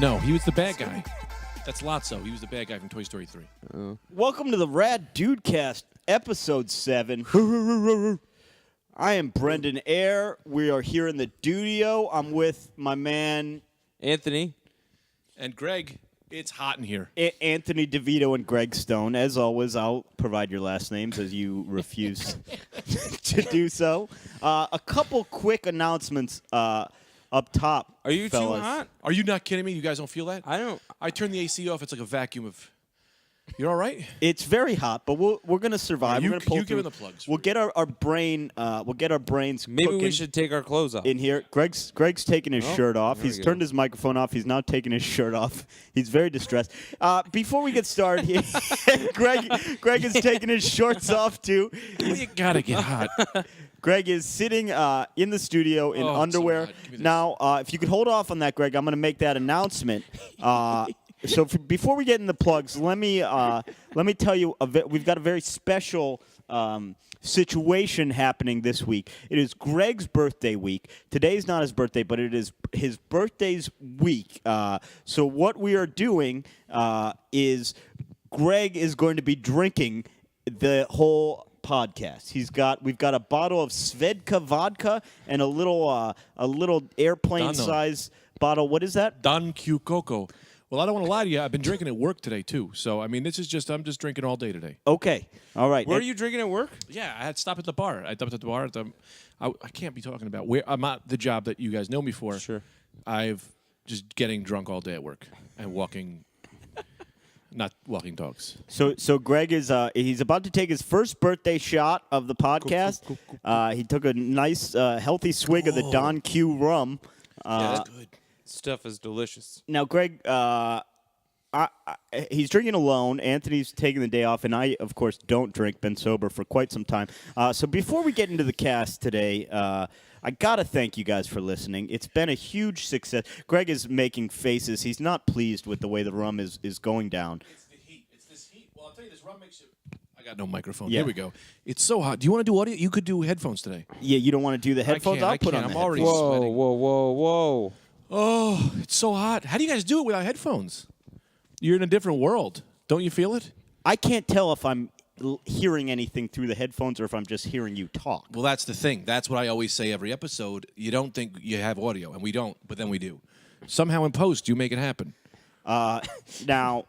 No, he was the bad guy. That's Lotso. He was the bad guy from Toy Story 3. Welcome to the Rad Dudecast, episode 7. I am Brendan Eyre. We are here in the studio. I'm with my man Anthony. And Greg, it's hot in here. Anthony Devito and Greg Stone. As always, I'll provide your last names as you refuse to do so. A couple quick announcements up top. Are you fellas. too hot? Are you not kidding me? You guys don't feel that? I don't. I turned the AC off. It's like a vacuum of... You all right? It's very hot, but we're gonna survive. You we're gonna pull give through. him the plugs. We'll get our brain. We'll get our brains. Maybe cooking we should take our clothes off. in here. Greg's taking his shirt off. there we He's go. turned his microphone off. He's now taking his shirt off. He's very distressed. Before we get started, Greg is taking his shorts off too. You gotta get hot. Greg is sitting in the studio in underwear. so hot. Give me this. Now, if you could hold off on that, Greg, I'm going to make that announcement. So before we get in the plugs, let me tell you, we've got a very special situation happening this week. It is Greg's birthday week. Today's not his birthday, but it is his birthday's week. So what we are doing is Greg is going to be drinking the whole podcast. We've got a bottle of Svedka vodka and a little airplane size bottle. What is that? Don Q Coco. Well, I don't want to lie to you. I've been drinking at work today, too. So, I mean, I'm just drinking all day today. Okay. All right. Where are you drinking at work? Yeah, I had to stop at the bar. I stopped at the bar. I can't be talking about where I'm at the job that you guys know me for. Sure. I've just getting drunk all day at work and not walking dogs. So Greg is he's about to take his first birthday shot of the podcast. He took a nice healthy swig of the Don Q rum. Yeah, That's good. stuff is delicious. Now, Greg, he's drinking alone. Anthony's taking the day off, and I, of course, don't drink. Been sober for quite some time. So before we get into the cast today, I got to thank you guys for listening. It's been a huge success. Greg is making faces. He's not pleased with the way the rum is going down. It's the heat. It's this heat. Well, I'll tell you, this rum makes you... I got no microphone. Yeah. Here we go. It's so hot. Do you want to do audio? You could do headphones today. Yeah, you don't want to do the headphones? I'll put on I'm the already headphones. Whoa, sweating. whoa. Oh, it's so hot. How do you guys do it without headphones? You're in a different world. Don't you feel it? I can't tell if I'm hearing anything through the headphones or if I'm just hearing you talk. Well, that's the thing. That's what I always say every episode. You don't think you have audio, and we don't, but then we do. Somehow in post, you make it happen. Now,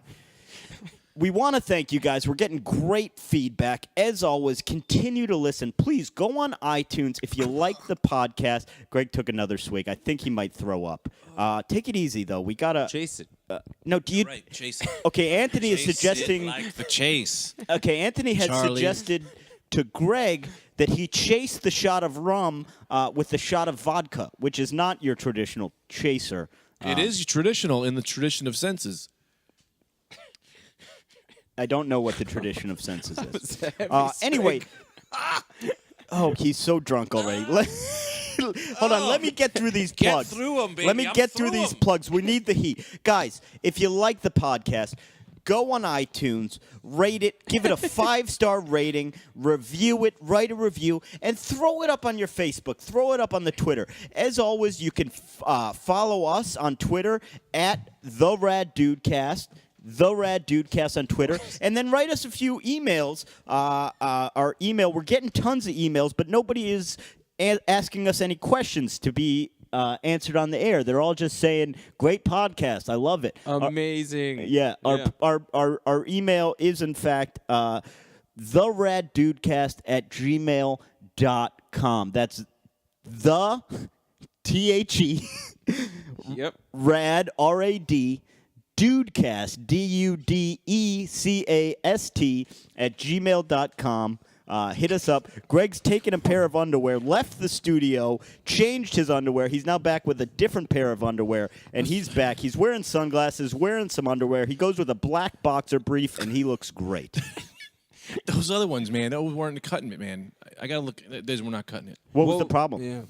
we want to thank you guys. We're getting great feedback. As always, continue to listen. Please go on iTunes. If you like the podcast, Greg took another swig. I think he might throw up. Take it easy, though. We got to... Chase it. No, do you... Right, chase it. Okay, Anthony is suggesting... like the chase. Okay, Anthony had Charlie. suggested to Greg that he chase the shot of rum with the shot of vodka, which is not your traditional chaser. It is traditional in the tradition of senses. I don't know what the tradition of senses is. Anyway, oh, he's so drunk already. Hold on, let me get through these Get plugs. through 'em, baby. Let me I'm get through through these 'em. plugs. We need the heat. Guys, if you like the podcast, go on iTunes, rate it, give it a 5-star rating, review it, write a review, and throw it up on your Facebook. Throw it up on the Twitter. As always, you can follow us on Twitter at The Rad Dudecast. The Rad Dudecast on Twitter, and then write us a few emails. Our email, we're getting tons of emails, but nobody is asking us any questions to be answered on the air. They're all just saying, "Great podcast, I love it." Amazing. Our email is in fact theraddudecast@gmail.com. That's the THE Yep. Rad RAD Dudecast DUDECAST @gmail.com. Hit us up. Greg's taken a pair of underwear, left the studio, changed his underwear. He's now back with a different pair of underwear, and he's back. He's wearing sunglasses, wearing some underwear. He goes with a black boxer brief, and he looks great. Those other ones, man, those weren't cutting it, man. I gotta look. Those were not cutting it. What was the problem? Yeah.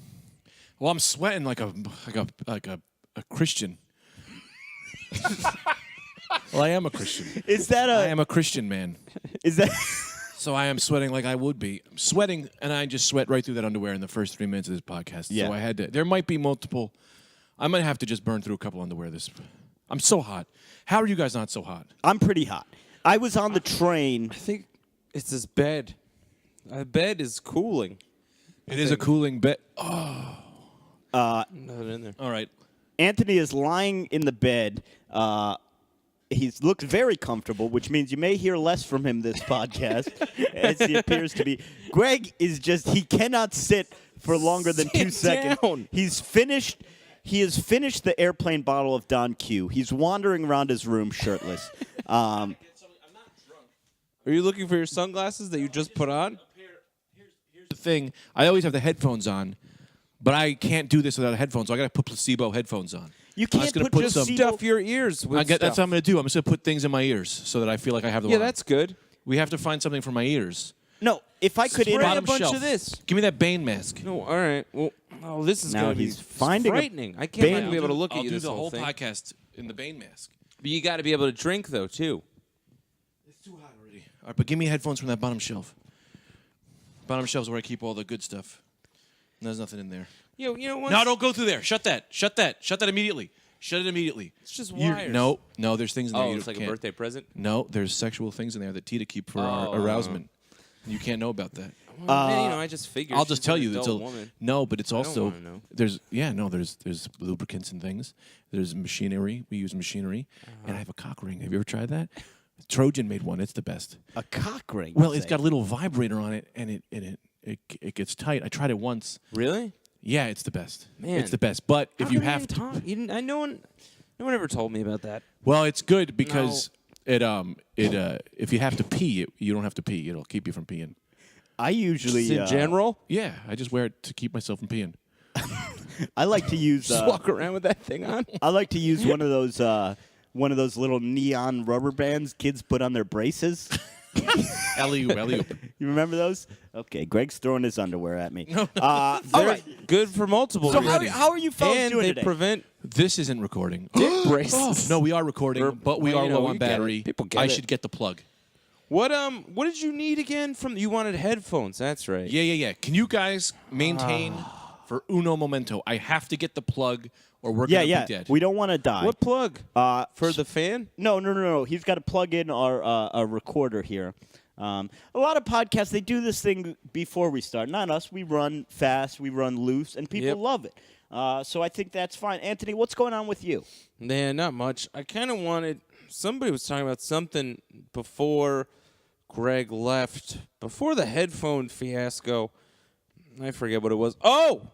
Well, I'm sweating like a Christian. Well, I am a Christian. Is that I am a Christian man. Is that? So I am sweating like I would be. I'm sweating, and I just sweat right through that underwear in the first 3 minutes of this podcast. Yeah. So I had to. There might be multiple. I might have to just burn through a couple underwear. I'm so hot. How are you guys not so hot? I'm pretty hot. I was on the train. I think it's this bed. A bed is cooling. It is a cooling bed. Nothing in there. All right. Anthony is lying in the bed. He looks very comfortable, which means you may hear less from him this podcast, as he appears to be. Greg is he cannot sit for longer than 2 seconds. Down. He has finished the airplane bottle of Don Q. He's wandering around his room shirtless. Are you looking for your sunglasses that you just put on? Here's the thing. I always have the headphones on, but I can't do this without headphones, so I got to put placebo headphones on. You I was can't gonna put put some- placebo. Stuff your ears with That's what stuff. I'm going to do. I'm just going to put things in my ears so that I feel like I have them Yeah, on. that's good. We have to find something for my ears. No, if I could Spray interrupt. a Bottom bunch shelf. of this. Give me that Bane mask. No, all right. Well, this is Now going to be he's finding a frightening. I can't Bane- be able to look I'll at you do this the whole thing. podcast in the Bane mask. But you got to be able to drink, though, too. It's too hot already. All right, but give me headphones from that bottom shelf. Bottom shelf is where I keep all the good stuff. And there's nothing in there. You know what? No, don't go through there. Shut that. Shut that. Shut that immediately. Shut it immediately. It's just You- wires. No, there's things in there. Oh, you it's like can't. a birthday present? No, there's sexual things in there that Tita keep for our Oh. arousement. You can't know about that. Well, man, I just figured. I'll just she's tell an you, it's adult woman. no, but it's also wanna know. there's lubricants and things. There's machinery. We use machinery, and I have a cock ring. Have you ever tried that? Trojan made one. It's the best. A cock ring. Well, you it's say. got a little vibrator on it, and it gets tight. I tried it once. Really? Yeah, it's the best. Man. It's the best. But if How you come have didn't to, talk? You didn't, no one ever told me about that. well, it's good because if you have to pee, you don't have to pee. It'll keep you from peeing. I usually. Just in general? Yeah, I just wear it to keep myself from peeing. I like to use. Just walk around with that thing on? I like to use one of those little neon rubber bands kids put on their braces. Alley-oop. You remember those? Okay, Greg's throwing his underwear at me. They're all right. good for multiple So reasons. how are you fellas and doing they today? prevent This isn't recording. dick braces. No, we are recording, but we well, are you know, low on we get it. battery. People get I it. should get the plug. What did you need again from you wanted headphones, that's right. Yeah. Can you guys maintain for uno momento? I have to get the plug or we're going to be dead. We don't want to die. What plug? For the fan? No. He's got to plug in our recorder here. A lot of podcasts, they do this thing before we start. Not us. We run fast. We run loose, and people Yep. love it. So I think that's fine. Anthony, what's going on with you? Nah, not much. I kind of wanted somebody was talking about something before Greg left, before the headphone fiasco. I forget what it was. Oh,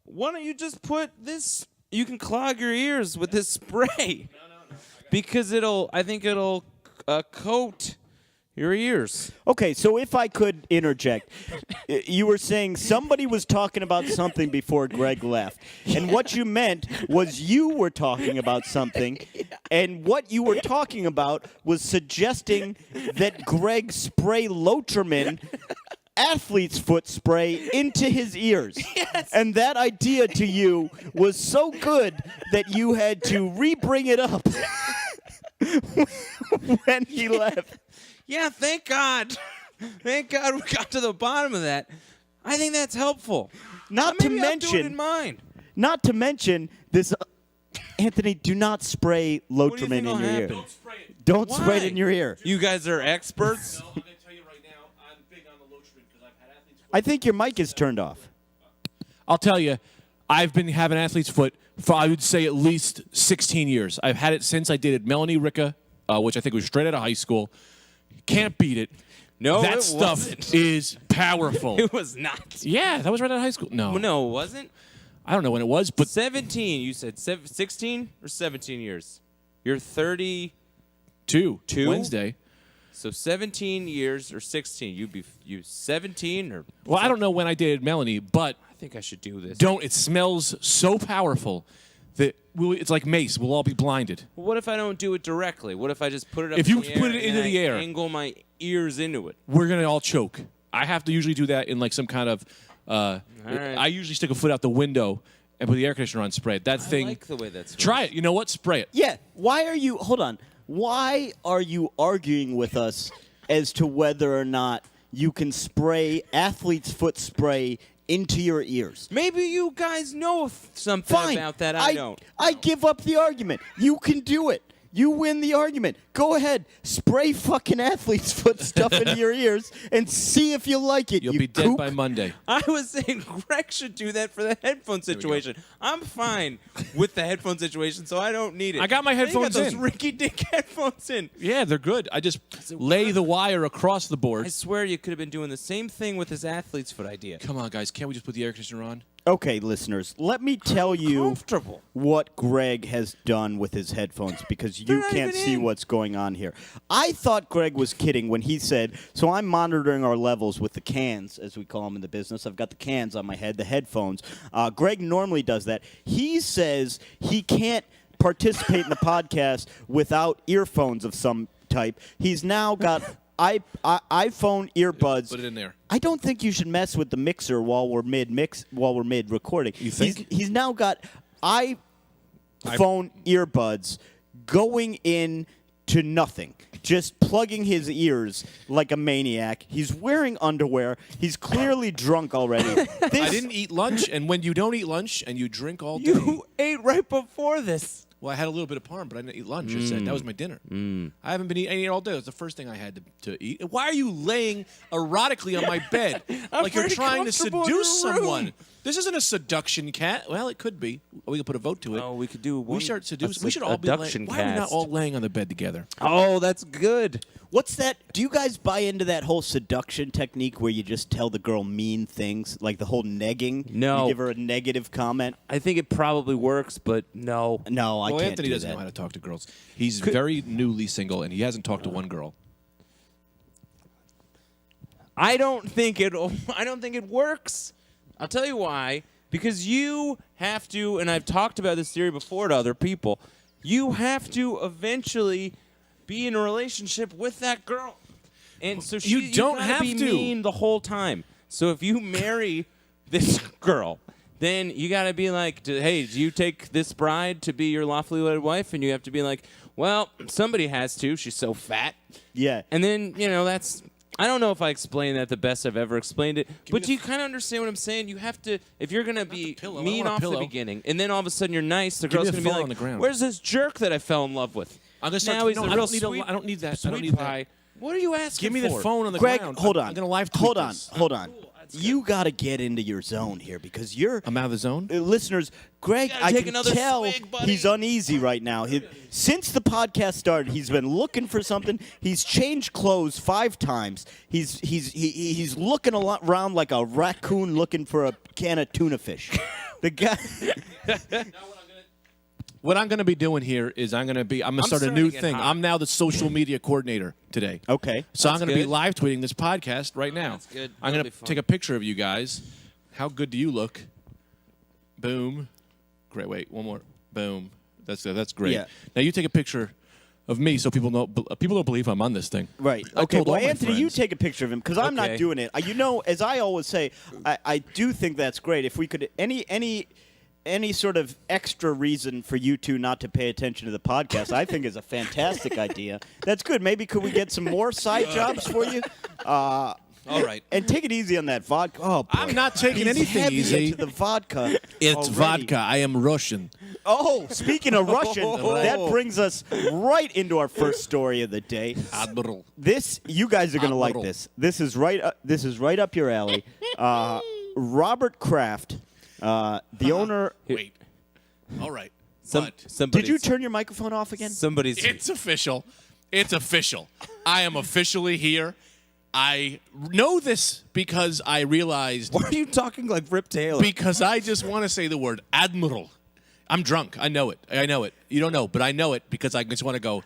why don't you just put this? You can clog your ears with this spray. No. Because I think it'll coat your ears. Okay, so if I could interject, you were saying somebody was talking about something before Greg left. And what you meant was you were talking about something, and what you were talking about was suggesting that Greg spray Lotrimin athlete's foot spray into his ears. Yes. And that idea to you was so good that you had to re-bring it up when he left. Yeah, thank God. Thank God we got to the bottom of that. I think that's helpful. Not Maybe to I'll do it mention, in mine. not to mention this. Anthony, do not spray What do you Lotrimin think in will your ear. happen? Don't spray it Why? in your ear. You guys are experts. I'm going to tell you right now, I'm big on the Lotrimin because I've had athlete's foot. I think your mic is turned off. I'll tell you, I've been having athlete's foot for, I would say, at least 16 years. I've had it since I dated Melanie Ricca, which I think was straight out of high school. Can't beat it. No, that it stuff wasn't. is powerful. It was not. Yeah, that was right out of high school. No, No, it wasn't. I don't know when it was, but 17. You said 16 or 17 years? You're 30. two Two? Wednesday. So 17 years or 16. You 17 or Well, I don't know when I dated Melanie, but I think I should do this. don't. It smells so powerful that it's like mace. We'll all be blinded. Well, what if I don't do it directly? What if I just put it up If in you the put air it into and the I air. angle my ears into it? We're gonna all choke. I have to usually do that in like some kind of. right. I usually stick a foot out the window and put the air conditioner on. Spray it. That thing. I like the way that's. Try it. You know what? Spray it. Yeah. Why are you? Hold on. Why are you arguing with us as to whether or not you can spray athlete's foot spray into your ears. Maybe you guys know something Fine. about that. I don't. I give up the argument. You can do it. You win the argument. Go ahead. Spray fucking athlete's foot stuff into your ears and see if you like it. You'll you be dead kook. by Monday. I was saying Greg should do that for the headphone situation. I'm fine with the headphone situation, so I don't need it. I got my headphones you got those in. rinky-dink headphones in. Yeah, they're good. I just lay the wire across the board. I swear you could have been doing the same thing with his athlete's foot idea. Come on, guys. Can't we just put the air conditioner on? Okay, listeners, let me tell you Comfortable. what Greg has done with his headphones because you They're not can't even see in. what's going on here. I thought Greg was kidding when he said, so I'm monitoring our levels with the cans, as we call them in the business. I've got the cans on my head, the headphones. Greg normally does that. He says he can't participate in the podcast without earphones of some type. He's now got iPhone earbuds. Put it in there. I don't think you should mess with the mixer while we're mid recording. You think? He's now got iPhone earbuds going in to nothing. Just plugging his ears like a maniac. He's wearing underwear. He's clearly drunk already. I didn't eat lunch, and when you don't eat lunch and you drink all day. You ate right before this. Well, I had a little bit of parm, but I didn't eat lunch. I said that was my dinner. I haven't been eating all day. It was the first thing I had to eat. Why are you laying erotically on my bed like you're very trying to comfortable in seduce your room. someone? This isn't a seduction cat. Well, it could be. We could put a vote to it. Oh, we could do one. We start seducing. We should all be abduction laying. Why are we not cast. all laying on the bed together? Oh, that's good. What's that? Do you guys buy into that whole seduction technique where you just tell the girl mean things, like the whole negging? No. You give her a negative comment? I think it probably works, but no. No, I Well, can't Anthony do doesn't that. know how to talk to girls. He's very newly single, and he hasn't talked to one girl. I don't think it works. I'll tell you why. Because you have to, and I've talked about this theory before to other people, you have to eventually be in a relationship with that girl. And so You don't gotta have be to. mean the whole time. So if you marry this girl, then you got to be like, hey, do you take this bride to be your lawfully wedded wife? And you have to be like, well, somebody has to. She's so fat. Yeah. And then, that's... I don't know if I explained that the best I've ever explained it, but do you kind of understand what I'm saying? You have to, if you're going to be pillow. I mean don't want a off the pillow. beginning, and then all of a sudden you're nice, the Give me girl's the going to be phone like, on the ground. where's this jerk that I fell in love with? I'm gonna start. Now he's no, a I real don't need sweet, I don't need that. I sweet don't need pie. that. What are you asking Give me the for? phone on the Greg, ground. hold on. I'm gonna live tweet Hold on. this. Hold on. You got to get into your zone here because you're... I'm out of the zone. Listeners, Greg, gotta I take can another tell swig, buddy. he's uneasy right now. Since the podcast started, he's been looking for something. He's changed clothes 5 times. He's looking around like a raccoon looking for a can of tuna fish. The guy. What I'm going to be doing here is I'm going to start a starting new to get thing. hot. I'm now the social media coordinator today. Okay. So I'm That's going to be good. live tweeting this podcast right now. That's good. I'm That'll going to be fun. take a picture of you guys. How good do you look? Boom. Great. Wait, one more. Boom. That's great. Yeah. Now you take a picture of me so people don't believe I'm on this thing. Right. I Okay. told Well, all my Anthony, you friends. take a picture of him because I'm not Okay. doing it. As I always say, I do think that's great. If we could any sort of extra reason for you two not to pay attention to the podcast, I think is a fantastic idea. That's good. Maybe could we get some more side jobs for you? All right. And take it easy on that vodka. Oh, boy. I'm not taking He's anything heavy easy. into the vodka. It's already. vodka. I am Russian. Oh, speaking of Russian, that brings us right into our first story of the day. Admiral. This you guys are gonna like Admiral. this. This is right up your alley. Robert Kraft, the owner. Wait. All right. Did you turn your microphone off again? Somebody's... It's official. It's official. I am officially here. I know this because I realized. Why are you talking like Rip Taylor? Because I just want to say the word admiral. I'm drunk. I know it. You don't know, but I know it because I just want to go,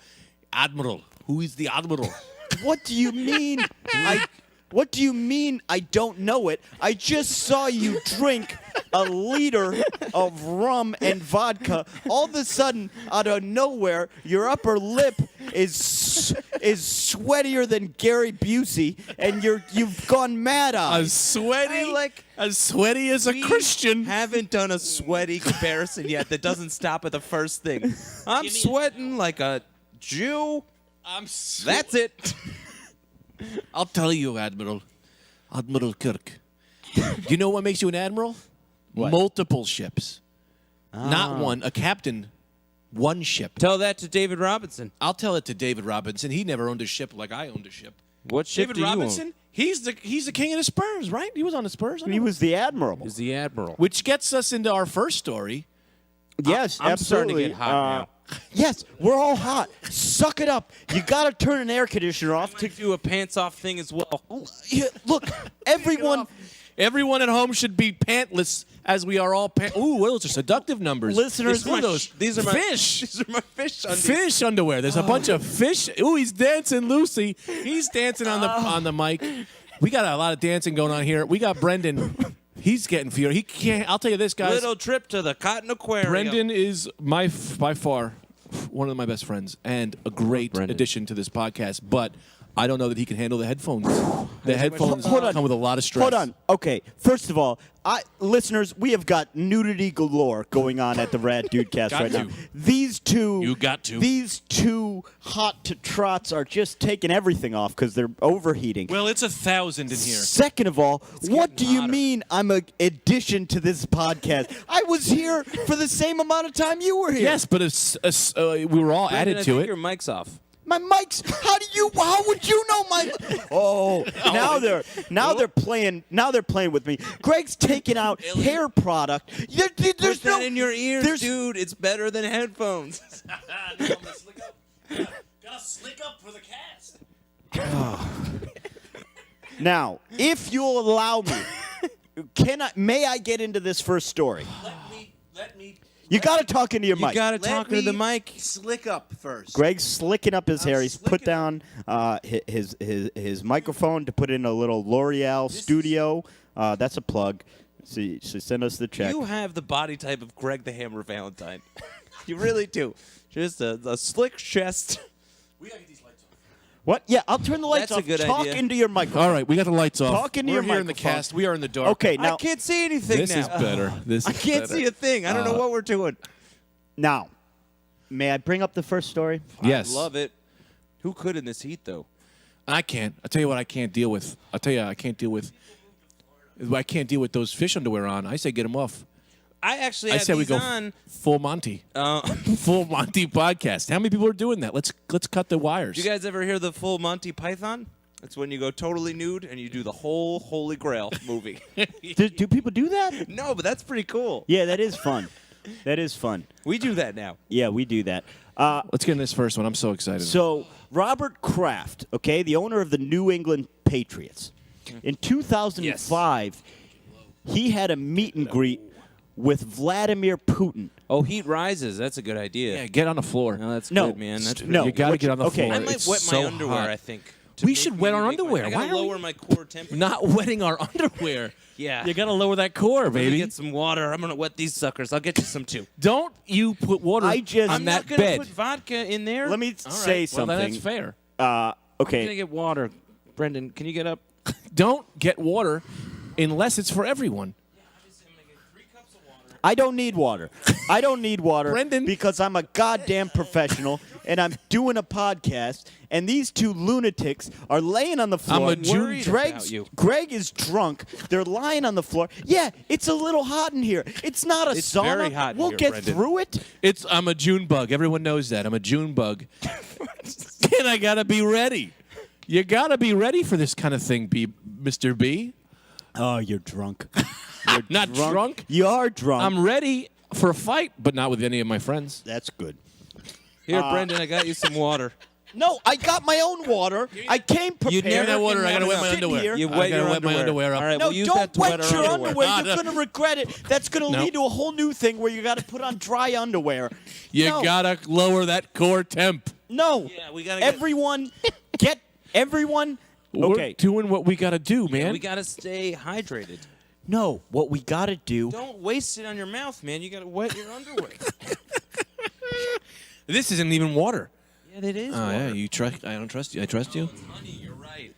Admiral. Who is the Admiral? What do you mean? What do you mean I don't know it? I just saw you drink a liter of rum and vodka. All of a sudden, out of nowhere, your upper lip is sweatier than Gary Busey, and you've gone mad on. As sweaty, as sweaty as a We Christian. haven't done a sweaty comparison yet that doesn't stop at the first thing. I'm sweating like a Jew. That's it. I'll tell you, Admiral Kirk. Do you know what makes you an admiral? What? Multiple ships. Not one. A captain, one ship. Tell that to David Robinson. I'll tell it to David Robinson. He never owned a ship like I owned a ship. What ship David do you Robinson, own? he's the king of the Spurs, right? He was on the Spurs. I He know. was the admiral. Is the Admiral. Which gets us into our first story. Yes, I'm absolutely. starting to get hot now. Yes, we're all hot. Suck it up. You got to turn an air conditioner off To do a pants off thing as well. Yeah, look, everyone. Everyone at home should be pantless, as we are all. Ooh, those are seductive numbers. Listeners, It's one of those. These are my fish. These are my fish undies. Fish underwear. There's a bunch of fish. Ooh, he's dancing, Lucy. He's dancing on the mic. We got a lot of dancing going on here. We got Brendan. He's getting fever. He can't. I'll tell you this, guys. Little trip to the Cotton Aquarium. Brendan is by far one of my best friends and a great Brendan. addition to this podcast. But I don't know that he can handle the headphones. The headphones Hold on. come with a lot of stress. Hold on. Okay, first of all, listeners, we have got nudity galore going on at the Rad Dudecast Got right to. now. These two, You got to. These two hot to trots are just taking everything off because they're overheating. Well, it's 1,000 in here. Second of all, what do getting you hotter. mean I'm an addition to this podcast? I was here for the same amount of time you were here. Yes, but we were all Brendan, added I to think it. your mic's off. My mics. How would you know my? Oh, now they're playing with me. Greg's taking out hair product. There's Put that no in your ears, there's- dude. It's better than headphones. Gotta slick up for the cast. Now, if you'll allow me, may I get into this first story? Let me. You got to talk into your You mic. gotta talk into the mic. Slick up first. Greg's slicking up his hair. He's put slicking down his microphone to put in a little L'Oreal studio. That's a plug. So send us the check. You have the body type of Greg the Hammer Valentine. You really do. Just a slick chest. We gotta get these lights on. What? Yeah, I'll turn the lights That's a off. good Talk idea. into your microphone. All right, we got the lights off. Talk into We're your here in the microphone. cast. We are in the dark. Okay, now I can't see anything This now. is better. This I is can't better. see a thing. I don't know what we're doing. now, may I bring up the first story? Yes. I love it. Who could in this heat, though? I can't. I'll tell you what I can't deal with. I can't deal with those fish underwear on. I say get them off. I actually I had say we these go on. full Monty. Full Monty podcast. How many people are doing that? Let's cut the wires. Do you guys ever hear the full Monty Python? That's when you go totally nude and you do the whole Holy Grail movie. Do people do that? No, but that's pretty cool. Yeah, that is fun. That is fun. We do that now. Yeah, we do that. Let's get in this first one. I'm so excited. So, Robert Kraft, okay, the owner of the New England Patriots, in 2005, he had a meet and greet with Vladimir Putin. Oh, heat rises. That's a good idea. yeah, get on the floor. No, that's No, good, man. That's no. You got to Which- get on the okay. floor. I might It's wet my so underwear, hot. I think. We should wet our underwear. I Why gotta are we lower my core temperature. not wetting our underwear? Yeah. You got to lower that core, Let me baby. get some water. I'm gonna wet these suckers. I'll get you some too. Don't you put water I just- on I'm that not gonna bed. put vodka in there. Let me All right. say Well, something. then that's fair. I'm gonna Okay, get water. Brendan, can you get up? Don't get water unless it's for everyone. I don't need water. I don't need water Brendan. because I'm a goddamn professional and I'm doing a podcast and these two lunatics are laying on the floor. I'm a Jew. Worried about you. Greg is drunk. They're lying on the floor. Yeah, it's a little hot in here. It's not a It's sauna. very hot in we'll here, get Brendan. through it. I'm a June bug. Everyone knows that. I'm a June bug. And I gotta be ready. You gotta be ready for this kind of thing, Mr. B. Oh, you're drunk. Not drunk. You are drunk. I'm ready for a fight, but not with any of my friends. That's good. Here, Brendan, I got you some water. No, I got my own water. I came prepared. You never that water. I gotta wet my Sitting underwear. here. You I wet gotta your wet my underwear up. All right, No, we'll use don't that to wet wet our your underwear. underwear. No, You're no. going to regret it. That's going to No. lead to a whole new thing where you got to put on dry underwear. You No. gotta lower that core temp. No. Yeah, we gotta get- Everyone, everyone. We're Okay. doing what we gotta do, man. We gotta stay hydrated. No, what we got to do. Don't waste it on your mouth, man. You gotta wet your underwear. This isn't even water. Yeah, it is. Oh water. yeah, you trust? I don't trust you. I trust you. Honey, you're right.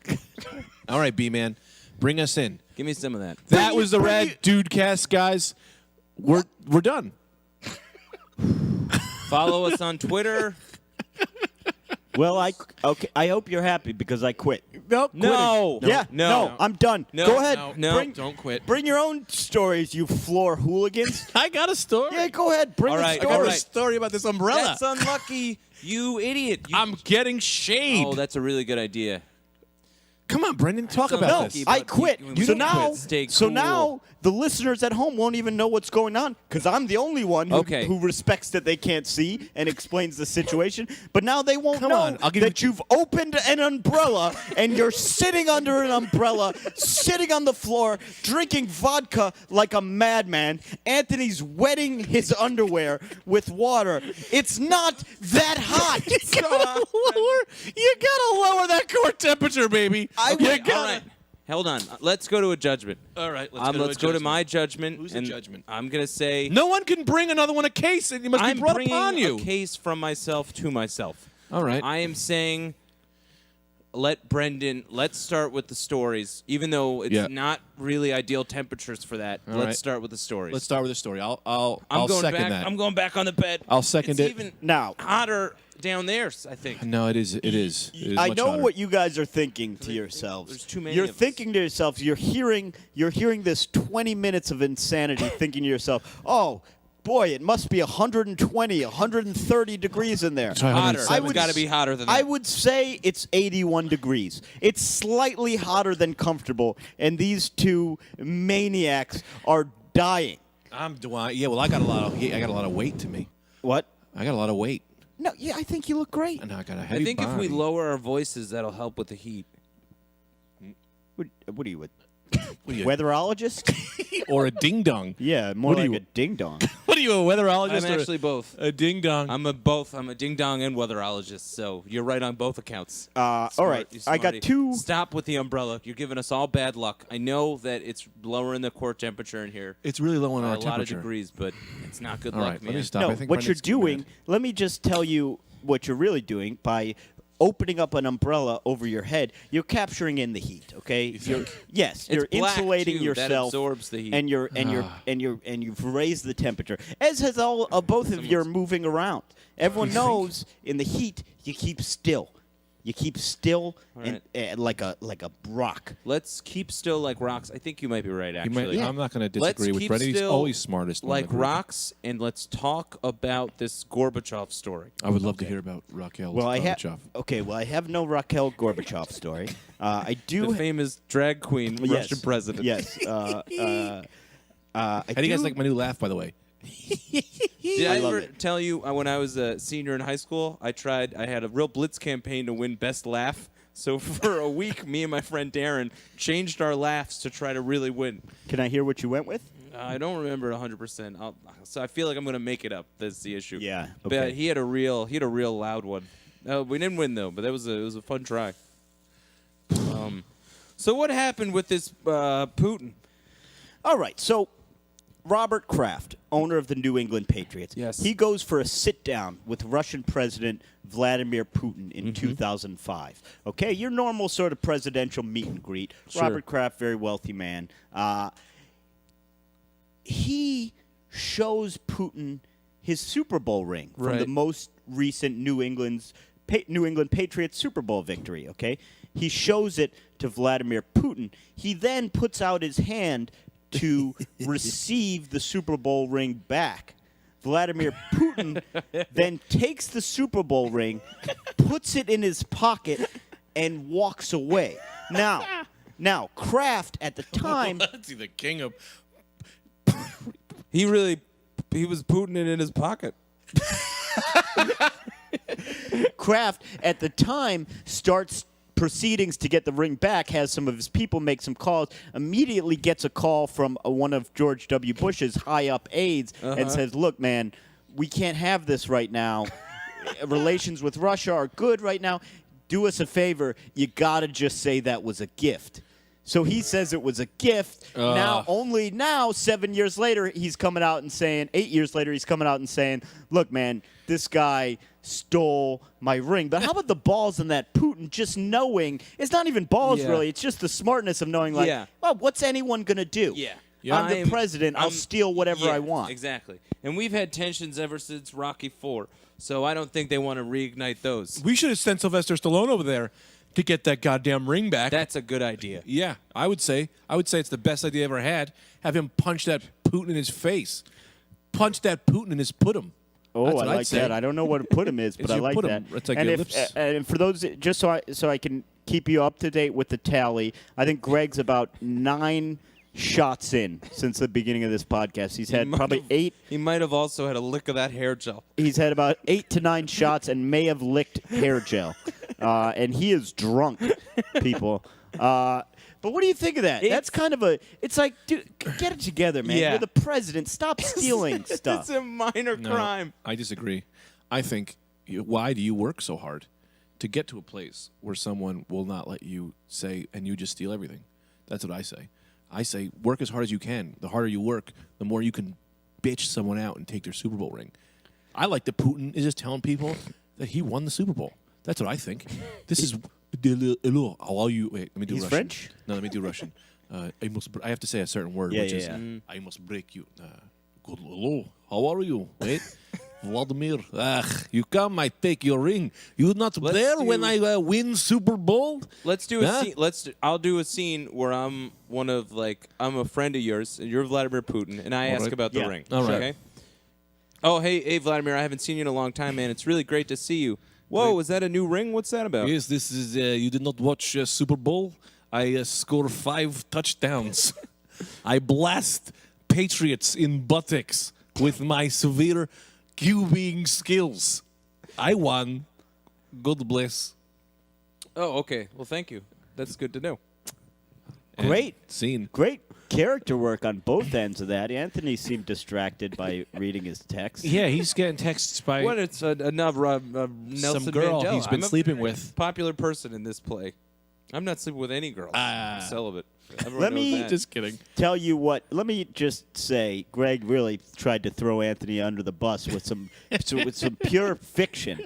All right, B man, bring us in. Give me some of that. That was the bring Rad Dudecast, guys. We're done. Follow us on Twitter. Well, I hope you're happy because I quit. Nope. No. Yeah, No. I'm done. No. Go ahead. No. Don't quit. Bring your own stories, you floor hooligans. I got a story. Yeah, go ahead. Bring All a right, story. all I got a right. story about this umbrella. That's unlucky, you idiot. I'm getting shade. Oh, that's a really good idea. Come on, Brendan, talk That's about unlucky, this. but I quit. you So don't now, quit. Stay so cool. now the listeners at home won't even know what's going on because I'm the only one who respects that they can't see and explains the situation. But now they won't Come know on, I'll give that you've opened an umbrella and you're sitting under an umbrella, sitting on the floor, drinking vodka like a madman. Anthony's wetting his underwear with water. It's not that hot. You gotta lower that core temperature, baby. Okay, all right. Hold on. Let's go to a judgment. All right, Let's go to my judgment. Who's the and judgment? I'm gonna say No one can bring another one a case, and it must I'm be brought bringing upon you. a case from myself to myself. All right. I am saying, let's start with the stories, even though it's not really ideal temperatures for that. All Let's right. start with the stories. Let's start with the story. I'll going second back. that. I'm going back on the bed. I'll second it's it. even Now. hotter down there, I think. No, it is. It is. It is I much know hotter. what you guys are thinking to yourselves. There's too many You're of us. thinking to yourselves. You're hearing this 20 minutes of insanity, thinking to yourself, "Oh, boy, it must be 120, 130 degrees in there." Try Hotter. 170. It's got to be hotter than that. I would say it's 81 degrees. It's slightly hotter than comfortable, and these two maniacs are dying. I'm doing. Yeah. Well, I got a lot of weight to me. What? I got a lot of weight, No, yeah, I think you look great. and I got a I heavy think if we body. lower our voices, that'll help with the heat. What are you, What are you, weatherologist? or a ding dong? Yeah, more What are like you- a ding dong. What are you, a weatherologist? I'm or actually both. a ding dong. I'm a ding dong and weatherologist, so you're right on both accounts. All right, You I got smarty. two. Stop with the umbrella. You're giving us all bad luck. I know that it's lowering the core temperature in here It's really low on by our a lot of temperature. degrees, but it's not good All luck, right, man. let me stop. No, I think what you're Brendan's getting doing, mad. let me just tell you what you're really doing by opening up an umbrella over your head. You're capturing in the heat, okay? Yes, It's you're black, insulating too. That yourself absorbs the heat. and you've raised the temperature. As has all both of you are moving around. Everyone knows in the heat you keep still. You keep still All and like a rock. Let's keep still like rocks. I think you might be right, You actually. might- I'm not going to Let's disagree with keep Brendan. He's still always smartest. in like the group. rocks, and let's talk about this Gorbachev story. I would love to hear about Raquel Well, I Gorbachev. have no Raquel Gorbachev story. I do. The famous drag queen, Yes. Russian president. Yes. How do you guys like my new laugh, by the way? Did I love ever it. tell you when I was a senior in high school, I had a real blitz campaign to win best laugh. So for a week, me and my friend Darren changed our laughs to try to really win. Can I hear what you went with? I don't remember 100%. So I feel like I'm going to make to That's the issue. Yeah, But okay. he had a real loud one. We didn't win though, but it was a fun try. So what happened with this Putin? All right. So, Robert Kraft, owner of the New England Patriots, Yes. he goes for a sit-down with Russian President Vladimir Putin in 2005. Okay, your normal sort of presidential meet and greet. Sure. Robert Kraft, very wealthy man. He shows Putin his Super Bowl ring from the Right. most recent New England Patriots Super Bowl victory, okay? He shows it to Vladimir Putin. He then puts out his hand to receive the Super Bowl ring back. Vladimir Putin then takes the Super Bowl ring, puts it in his pocket, and walks away. Now, Kraft at the time That's the king of. He was putting it in his pocket. Kraft at the time starts proceedings to get the ring back, has some of his people make some calls, immediately gets a call from one of George W. Bush's high-up aides and says, look, man, we can't have this right now. Relations with Russia are good right now. Do us a favor. You got to just say that was a gift. So he says it was a gift. Only now, 7 years later, he's coming out and saying, 8 years later, he's coming out and saying, look, man, this guy stole my ring. But how about the balls in that Putin just knowing? It's not even balls, Yeah. really. It's just the smartness of knowing, like, Yeah. well, what's anyone going to do? Yeah. I'm the president. I'll steal whatever yeah, I want. Exactly. And we've had tensions ever since Rocky IV. So I don't think they want to reignite those. We should have sent Sylvester Stallone over there to get that goddamn ring back. That's a good idea. Yeah, I would say it's the best idea I ever had. Have him punch that Putin in his face. Punch that Putin in his putum. Oh, That's I what I'd like say. that. I don't know what a putum is, but It's I your like putum. that. It's like and your if, lips. and for those, just so I can keep you up to date with the tally, I think Greg's about 9 shots in since the beginning of this podcast. He's had probably 8. He might have also had a lick of that hair gel. He's had about 8 to 9 shots and may have licked hair gel. And he is drunk, people. But what do you think of that? That's kind of it's like, dude, get it together, man. Yeah. You're the president. Stop stealing stuff. It's a minor crime. I disagree. I think, why do you work so hard to get to a place where someone will not let you say, and you just steal everything? That's what I say. I say, work as hard as you can. The harder you work, the more you can bitch someone out and take their Super Bowl ring. I like that Putin is just telling people that he won the Super Bowl. That's what I think. This is... How are you? Wait, let me do He's Russian. French? No, let me do Russian. I have to say a certain word, Yeah, which yeah, is yeah. I must break you. Good, hello, how are you? Wait, Vladimir. You come, I take your ring. You not there when I win Super Bowl? Let's do a scene. I'll do a scene where I'm I'm a friend of yours, and you're Vladimir Putin, and I ask right. about the Yeah. ring. All right. Okay. Oh, hey, Vladimir! I haven't seen you in a long time, man. It's really great to see you. Whoa, is that a new ring? What's that about? Yes, this is. You did not watch Super Bowl. I score 5 touchdowns. I blast Patriots in buttocks with my severe QBing skills. I won. God bless. Oh, okay. Well, thank you. That's good to know. And Great. scene. Great character work on both ends of that. Anthony seemed distracted by reading his text. Yeah, he's getting texts by What? It's another Nelson some girl Mandela. he's been I'm a sleeping very with. Popular person in this play. I'm not sleeping with any girls. I'm celibate. Everyone Let knows me that. Just kidding. Tell you what, let me just say, Greg really tried to throw Anthony under the bus with some with some pure fiction,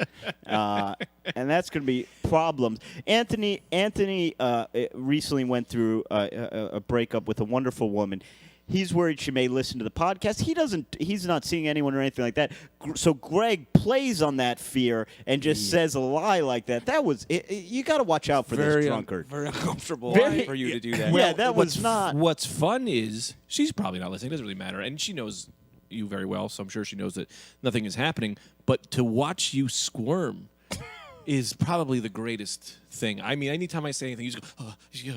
and that's going to be problems. Anthony recently went through a breakup with a wonderful woman. He's worried she may listen to the podcast. He's not seeing anyone or anything like that. So Greg plays on that fear and just says a lie like that. That was you got to watch out for this drunkard. Very uncomfortable Very- for you to do that. Yeah, that was not. What's fun is she's probably not listening. It doesn't really matter, and she knows you very well, so I'm sure she knows that nothing is happening. But to watch you squirm is probably the greatest thing. I mean, anytime I say anything, you just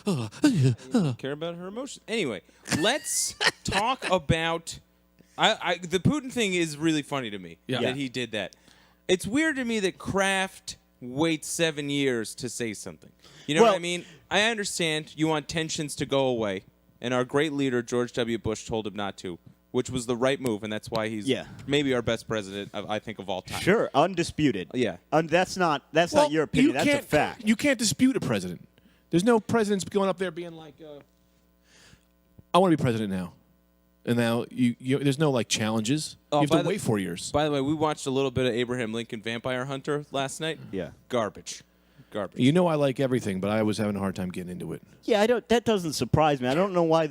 go. Care about her emotions. Anyway, let's talk about. The Putin thing is really funny to me that he did that. It's weird to me that Kraft waits 7 years to say something. You know what I mean? I understand you want tensions to go away, and our great leader George W. Bush told him not to, which was the right move, and that's why he's maybe our best president, I think, of all time. Sure, undisputed. Yeah. That's not your opinion. That's a fact. You can't dispute a president. There's no presidents going up there being like, I want to be president now. And now there's no like challenges. You have to wait 4 years. By the way, we watched a little bit of Abraham Lincoln Vampire Hunter last night. Yeah. Garbage. You know I like everything, but I was having a hard time getting into it. Yeah, that doesn't surprise me. I don't know why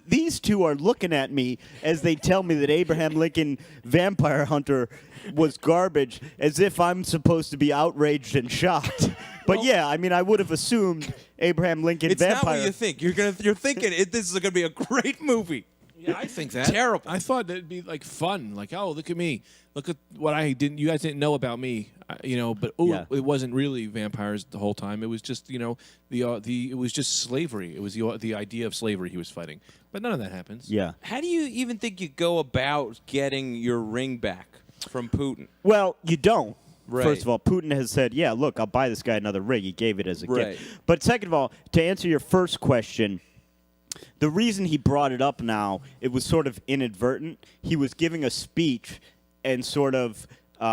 these two are looking at me as they tell me that Abraham Lincoln Vampire Hunter was garbage, as if I'm supposed to be outraged and shocked. But yeah, I mean, I would have assumed Abraham Lincoln It's Vampire. not what you think. You're thinking this is going to be a great movie. Yeah, I think that. Terrible. I thought that'd be like fun. Like, oh, look at me. Look at what you guys didn't know about me. But it wasn't really vampires the whole time. It was just, it was just slavery. It was the idea of slavery he was fighting. But none of that happens. Yeah. How do you even think you go about getting your ring back from Putin? Well, you don't. Right. First of all, Putin has said, yeah, look, I'll buy this guy another ring. He gave it as a Right. gift. But second of all, to answer your first question, the reason he brought it up now, it was sort of inadvertent. He was giving a speech and sort of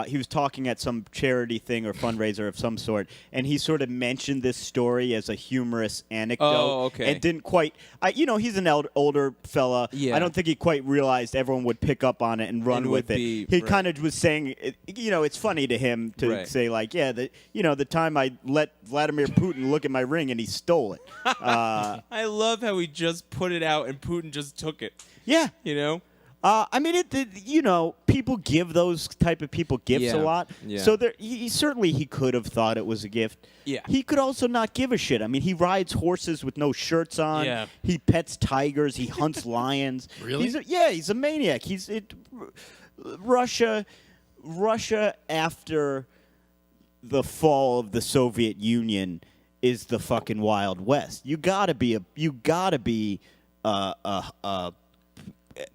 he was talking at some charity thing or fundraiser of some sort, and he sort of mentioned this story as a humorous anecdote. Oh, okay. And didn't quite, he's an older fella. Yeah. I don't think he quite realized everyone would pick up on it and run And with would it. be- He right. kind of was saying, it's funny to him to Right. say like, the time I let Vladimir Putin look at my ring and he stole it. I love how he just put it out and Putin just took it. Yeah. You know? I mean, people give those type of people gifts Yeah. a lot. Yeah. So certainly he could have thought it was a gift. Yeah. He could also not give a shit. I mean, he rides horses with no shirts on. Yeah. He pets tigers. He hunts lions. Really? He's a maniac. Russia after the fall of the Soviet Union is the fucking Wild West. You gotta be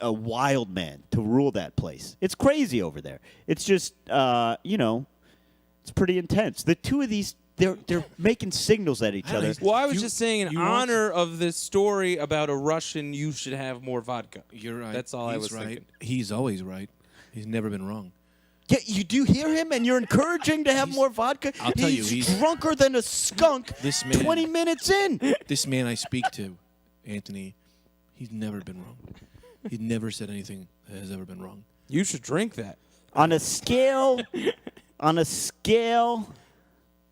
a wild man to rule that place. It's crazy over there. It's just it's pretty intense. The two of these, they're making signals at each other. Well, I was You- just saying, in you want- honor of this story about a Russian, you should have more vodka. You're right. That's all I He's was right. thinking. He's always right. He's never been wrong. Yeah, you do hear him, and you're encouraging to have more vodka. I'll tell you, he's- drunker than a skunk. This man- 20 minutes in. This man I speak to, Anthony, he's never been wrong. He's never said anything that has ever been wrong. You should drink that. On a scale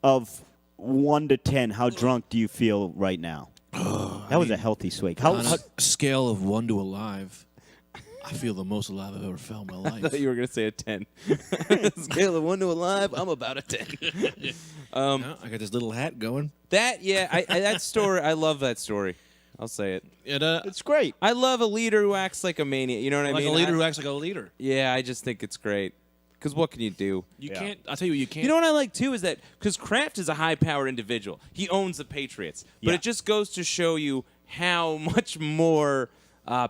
of 1 to 10, how drunk do you feel right now? That was a healthy swig. How, On a scale of 1 to alive, I feel the most alive I've ever felt in my I life. thought you were going to say a 10. Scale of 1 to alive, I'm about a 10. Yeah, I got this little hat going. That story, I love that story. I'll say it. it's great. I love a leader who acts like a maniac. You know what I Like mean? a leader who acts like a leader. Yeah, I just think it's great. Because what can you do? You can't. I'll tell you what you can't. You know what I like too is that because Kraft is a high-powered individual, he owns the Patriots, but Yeah. it just goes to show you how much more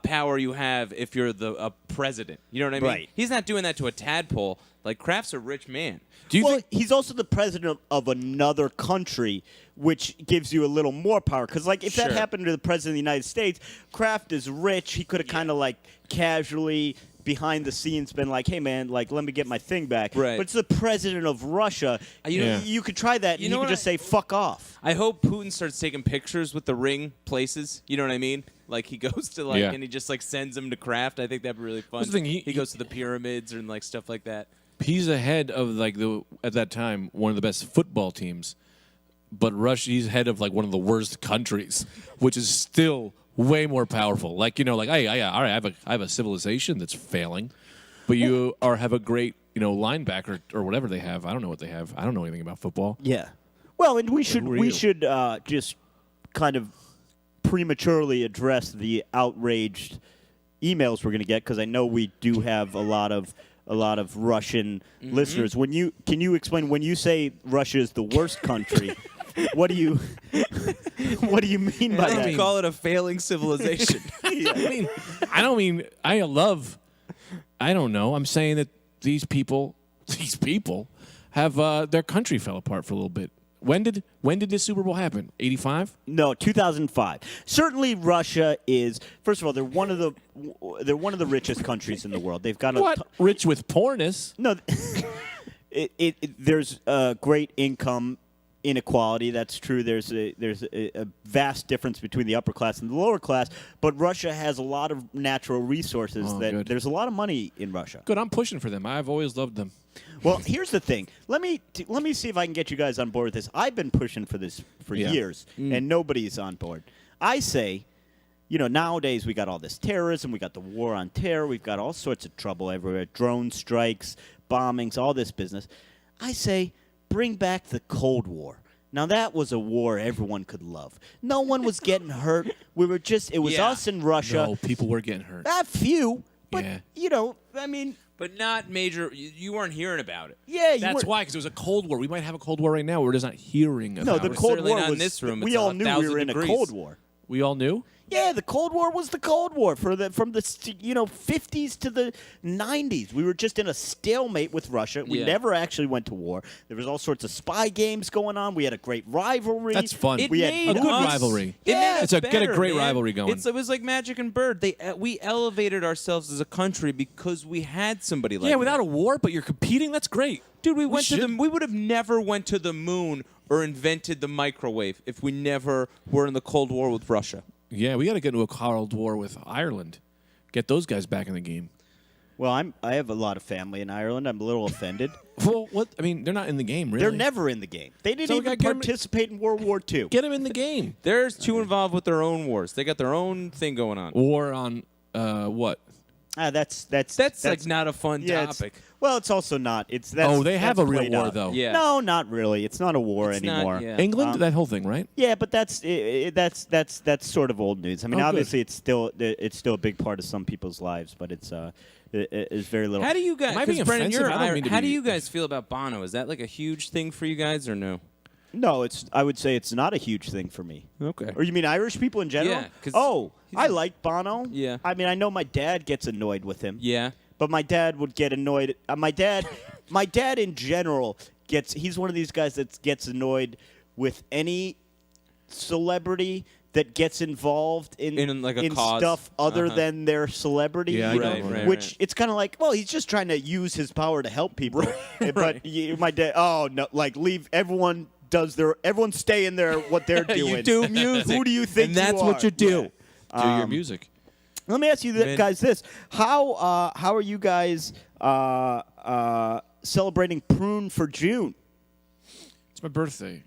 power you have if you're a president. You know what I mean? Right. He's not doing that to a tadpole. Like Kraft's a rich man. Do you Well, think? he's also the president of another country, which gives you a little more power. Because, like, if that Sure. happened to the president of the United States, Kraft is rich. He could have kind of, like, casually behind the scenes been like, hey, man, like, let me get my thing back. Right. But it's the president of Russia. Yeah. You could try that, and You you know could what just I- say, fuck off. I hope Putin starts taking pictures with the ring places. You know what I mean? Like he goes to like, Yeah. and he just like sends them to Kraft. I think that'd be really fun. That's the thing, he goes to the pyramids and like stuff like that. He's ahead of like at that time one of the best football teams, but Russia. He's head of like one of the worst countries, which is still way more powerful. Like like hey, all right, I have a civilization that's failing, but you have a great linebacker or whatever they have. I don't know what they have. I don't know anything about football. Yeah. Well, and we should who are you? just kind of prematurely address the outraged emails we're going to get because I know we do have a lot of Russian listeners. Can you explain when you say Russia is the worst country? What do you mean by that? Call it a failing civilization. I don't know. I'm saying that these people have their country fell apart for a little bit. When did this Super Bowl happen? 85? No, 2005. Certainly, Russia is. First of all, they're one of the richest countries in the world. They've got What? Rich with pornus? No, there's great income inequality. That's true. There's a vast difference between the upper class and the lower class. But Russia has a lot of natural resources. Good. There's a lot of money in Russia. Good. I'm pushing for them. I've always loved them. Well, here's the thing. Let me see if I can get you guys on board with this. I've been pushing for this for years, and nobody's on board. I say, nowadays we got all this terrorism, we got the war on terror, we've got all sorts of trouble everywhere, drone strikes, bombings, all this business. I say, bring back the Cold War. Now, that was a war everyone could love. No one was getting hurt. It was Yeah. us and Russia. No, people were getting hurt. A few, but, Yeah. I mean, But not major. You weren't hearing about it. yeah. you That's weren't- why, because it was a Cold War. We might have a Cold War right now. We're just not hearing about No, it. the It's Cold certainly War not in was. this room. We It's all a knew we 1,000 were in degrees. a Cold War. We all knew? Yeah, the Cold War was the Cold War from the 50s to the 90s. We were just in a stalemate with Russia. We Yeah. never actually went to war. There was all sorts of spy games going on. We had a great rivalry. That's fun. It We had made a good us- rivalry. It Yeah. made us It's a- get a better, great man. rivalry going. It was like Magic and Bird. We elevated ourselves as a country because we had somebody like Yeah, that. without a war, but you're competing. That's great. Dude, we should- would have never went to the moon or invented the microwave if we never were in the Cold War with Russia. Yeah, we got to get into a Cold War with Ireland. Get those guys back in the game. Well, I have a lot of family in Ireland. I'm a little offended. Well, what? I mean, they're not in the game, really. They're never in the game. They didn't So we even gotta get 'em- participate in World War II. Get them in the game. There's two involved with their own wars. They got their own thing going on. War on what? That's like not a fun yeah, topic. Well, it's also not. That's they have a real played war, out. though. Yeah. No, not really. It's not a war It's not, anymore. yeah. England, that whole thing, right? Yeah, but that's sort of old news. I mean, Oh, good. obviously, it's still a big part of some people's lives, but it's very little. How do you guys? Am I being 'cause Brendan, offensive? you're I don't Irish. mean to How do be- you guys feel about Bono? Is that like a huge thing for you guys or no? No, I would say it's not a huge thing for me. Okay. Or you mean Irish people in general? Yeah, 'cause I like Bono. Yeah. I mean, I know my dad gets annoyed with him. Yeah. But my dad would get annoyed. My dad in general he's one of these guys that gets annoyed with any celebrity that gets involved in like a cause. stuff other Uh-huh. than their celebrity. Yeah, I you get know, it. Right, which right. it's kind of like, well, he's just trying to use his power to help people. But Right. my dad, oh no, like leave everyone everyone stay in there what they're doing. You do music. Who do you think And that's you what are? you do. Yeah. Do your music. Let me ask you Man. guys this: how are you guys celebrating Prune for June? It's my birthday.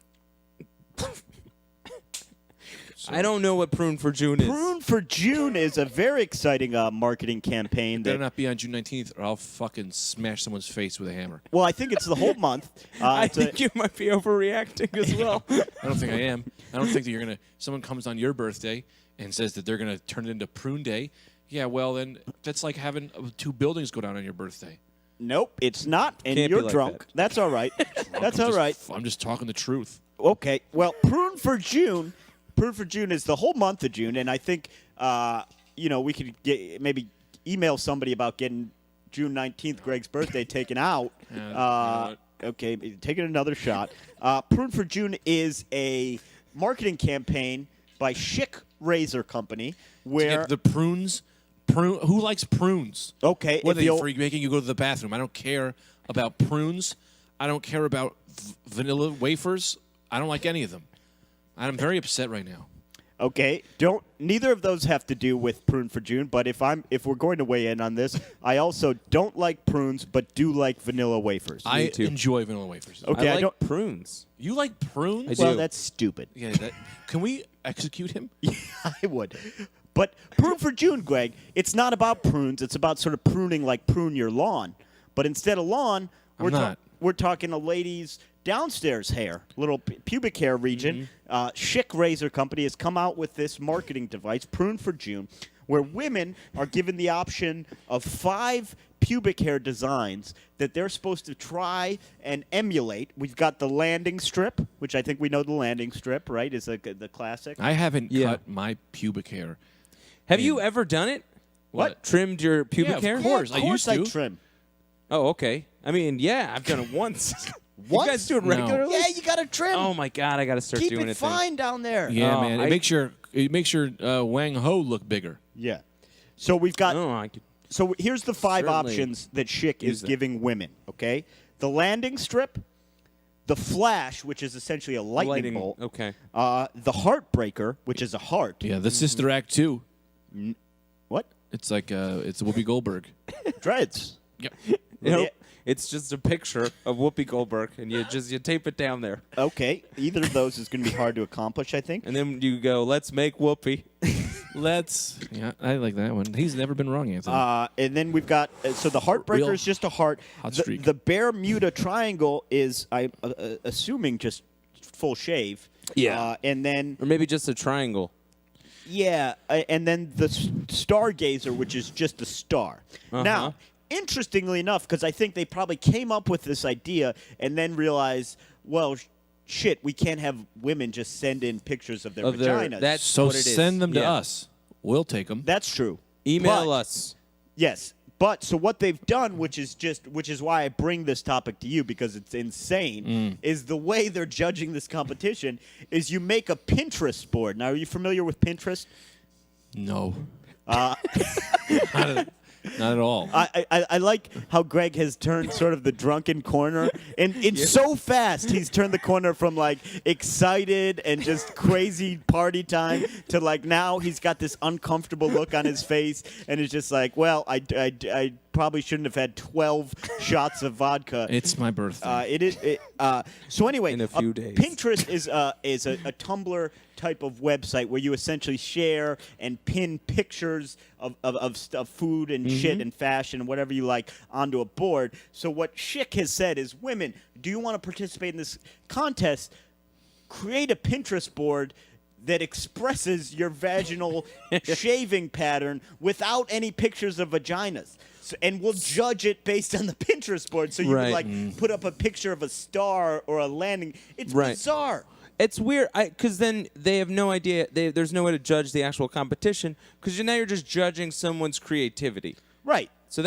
I don't know what Prune for June is. Prune for June is a very exciting marketing campaign. Better That, not be on June 19th, or I'll fucking smash someone's face with a hammer. well, I think it's the whole month. I It's a- think you might be overreacting as well. I don't think I am. I don't think that someone comes on your birthday and says that they're gonna turn it into Prune Day. Yeah, well then that's like having 2 buildings go down on your birthday. nope, it's not, and Can't be you're like drunk. that. That's all right. That's all right. I'm just talking the truth. Okay. Well, Prune for June is the whole month of June, and I think we could maybe email somebody about getting June 19th, Greg's birthday, taken out. Okay, taking another shot. Prune for June is a marketing campaign by Schick Razor Company, where The prunes. Who likes prunes? okay, What if are they you'll- for making you go to the bathroom? I don't care about prunes. I don't care about vanilla wafers. I don't like any of them. I'm very upset right now. Okay, neither of those have to do with Prune for June, but if we're going to weigh in on this, I also don't like prunes but do like vanilla wafers. I too. enjoy vanilla wafers. Okay, I I like don't- prunes. You like prunes? I do. well, that's stupid. Yeah. Can we execute him? I would. But Prune for June, Greg, it's not about prunes. It's about sort of pruning like prune your lawn. But instead of lawn, we're talking a lady's downstairs hair, little pubic hair region. Schick Razor Company has come out with this marketing device, Prune for June, where women are given the option of 5 pubic hair designs that they're supposed to try and emulate. We've got the landing strip, which I think we know the landing strip, right, is the classic. I haven't Yeah. cut my pubic hair. Have you ever done it? What? Trimmed your pubic Yeah, hair? of course. Of I course used I to. trim. Oh, okay. I mean, yeah, I've done it once. Once? You guys do it No. regularly? Yeah, you got to trim. Oh my God, I got to start Keep doing it it. then. fine down there. Yeah, Oh, man. It makes your Wang Ho look bigger. Yeah. So we've got. Oh, I could. So here's the 5 Certainly options that Schick use is that. giving women. Okay, the landing strip, the flash, which is essentially a lightning bolt. Okay. The heartbreaker, which is a heart. Yeah, the Sister Act 2. What? It's like it's Whoopi Goldberg. Dreads. Yep. Nope. It's just a picture of Whoopi Goldberg, and you tape it down there, Okay, either of those is going to be hard to accomplish, I think. and then you go, "Let's make Whoopi." Yeah, I like that one. He's never been wrong, Anthony. And then we've got so the heartbreaker Real is just a heart. hot The, streak. the Bermuda Triangle is, I'm assuming, just full shave. Yeah. And then Or maybe just a triangle. yeah, and then the Stargazer, which is just a star. Uh-huh. Now, interestingly enough, because I think they probably came up with this idea and then realized, well, shit, we can't have women just send in pictures of their vaginas. that's so what it is. send them to Yeah. us. We'll take them. That's true. Email But- us. Yes. But so what they've done, which is why I bring this topic to you because it's insane, is the way they're judging this competition is you make a Pinterest board. Now, are you familiar with Pinterest? No. Not at all. I like how Greg has turned sort of the drunken corner, and so fast he's turned the corner from like excited and just crazy party time to like now he's got this uncomfortable look on his face, and it's just like, well, I probably shouldn't have had 12 shots of vodka. It's my birthday. It is. So anyway, In a few days. Pinterest is a Tumblr type of website where you essentially share and pin pictures of stuff, food and shit and fashion and whatever you like onto a board. So what Schick has said is, women, do you want to participate in this contest? Create a Pinterest board that expresses your vaginal shaving pattern without any pictures of vaginas. So, and we'll judge it based on the Pinterest board. So you Right. would like put up a picture of a star or a landing. It's bizarre. It's weird because then they have no idea. There's no way to judge the actual competition because now you're just judging someone's creativity. Right. So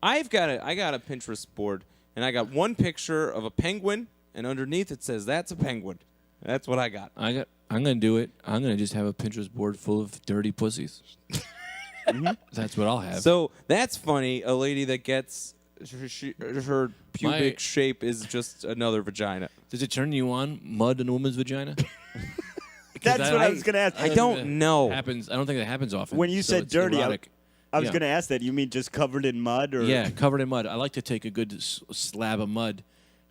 I got a Pinterest board and I got one picture of a penguin and underneath it says that's a penguin. That's what I got. I'm gonna do it. I'm gonna just have a Pinterest board full of dirty pussies. That's what I'll have. So that's funny. A lady that gets her pubic shape is just another vagina. Does it turn you on, mud in a woman's vagina? That's what I was going to ask. I don't know. Happens. I don't think that happens often. When you So said it's dirty, erotic. I was Yeah. going to ask that. You mean just covered in mud? Or? Yeah, covered in mud. I like to take a good slab of mud,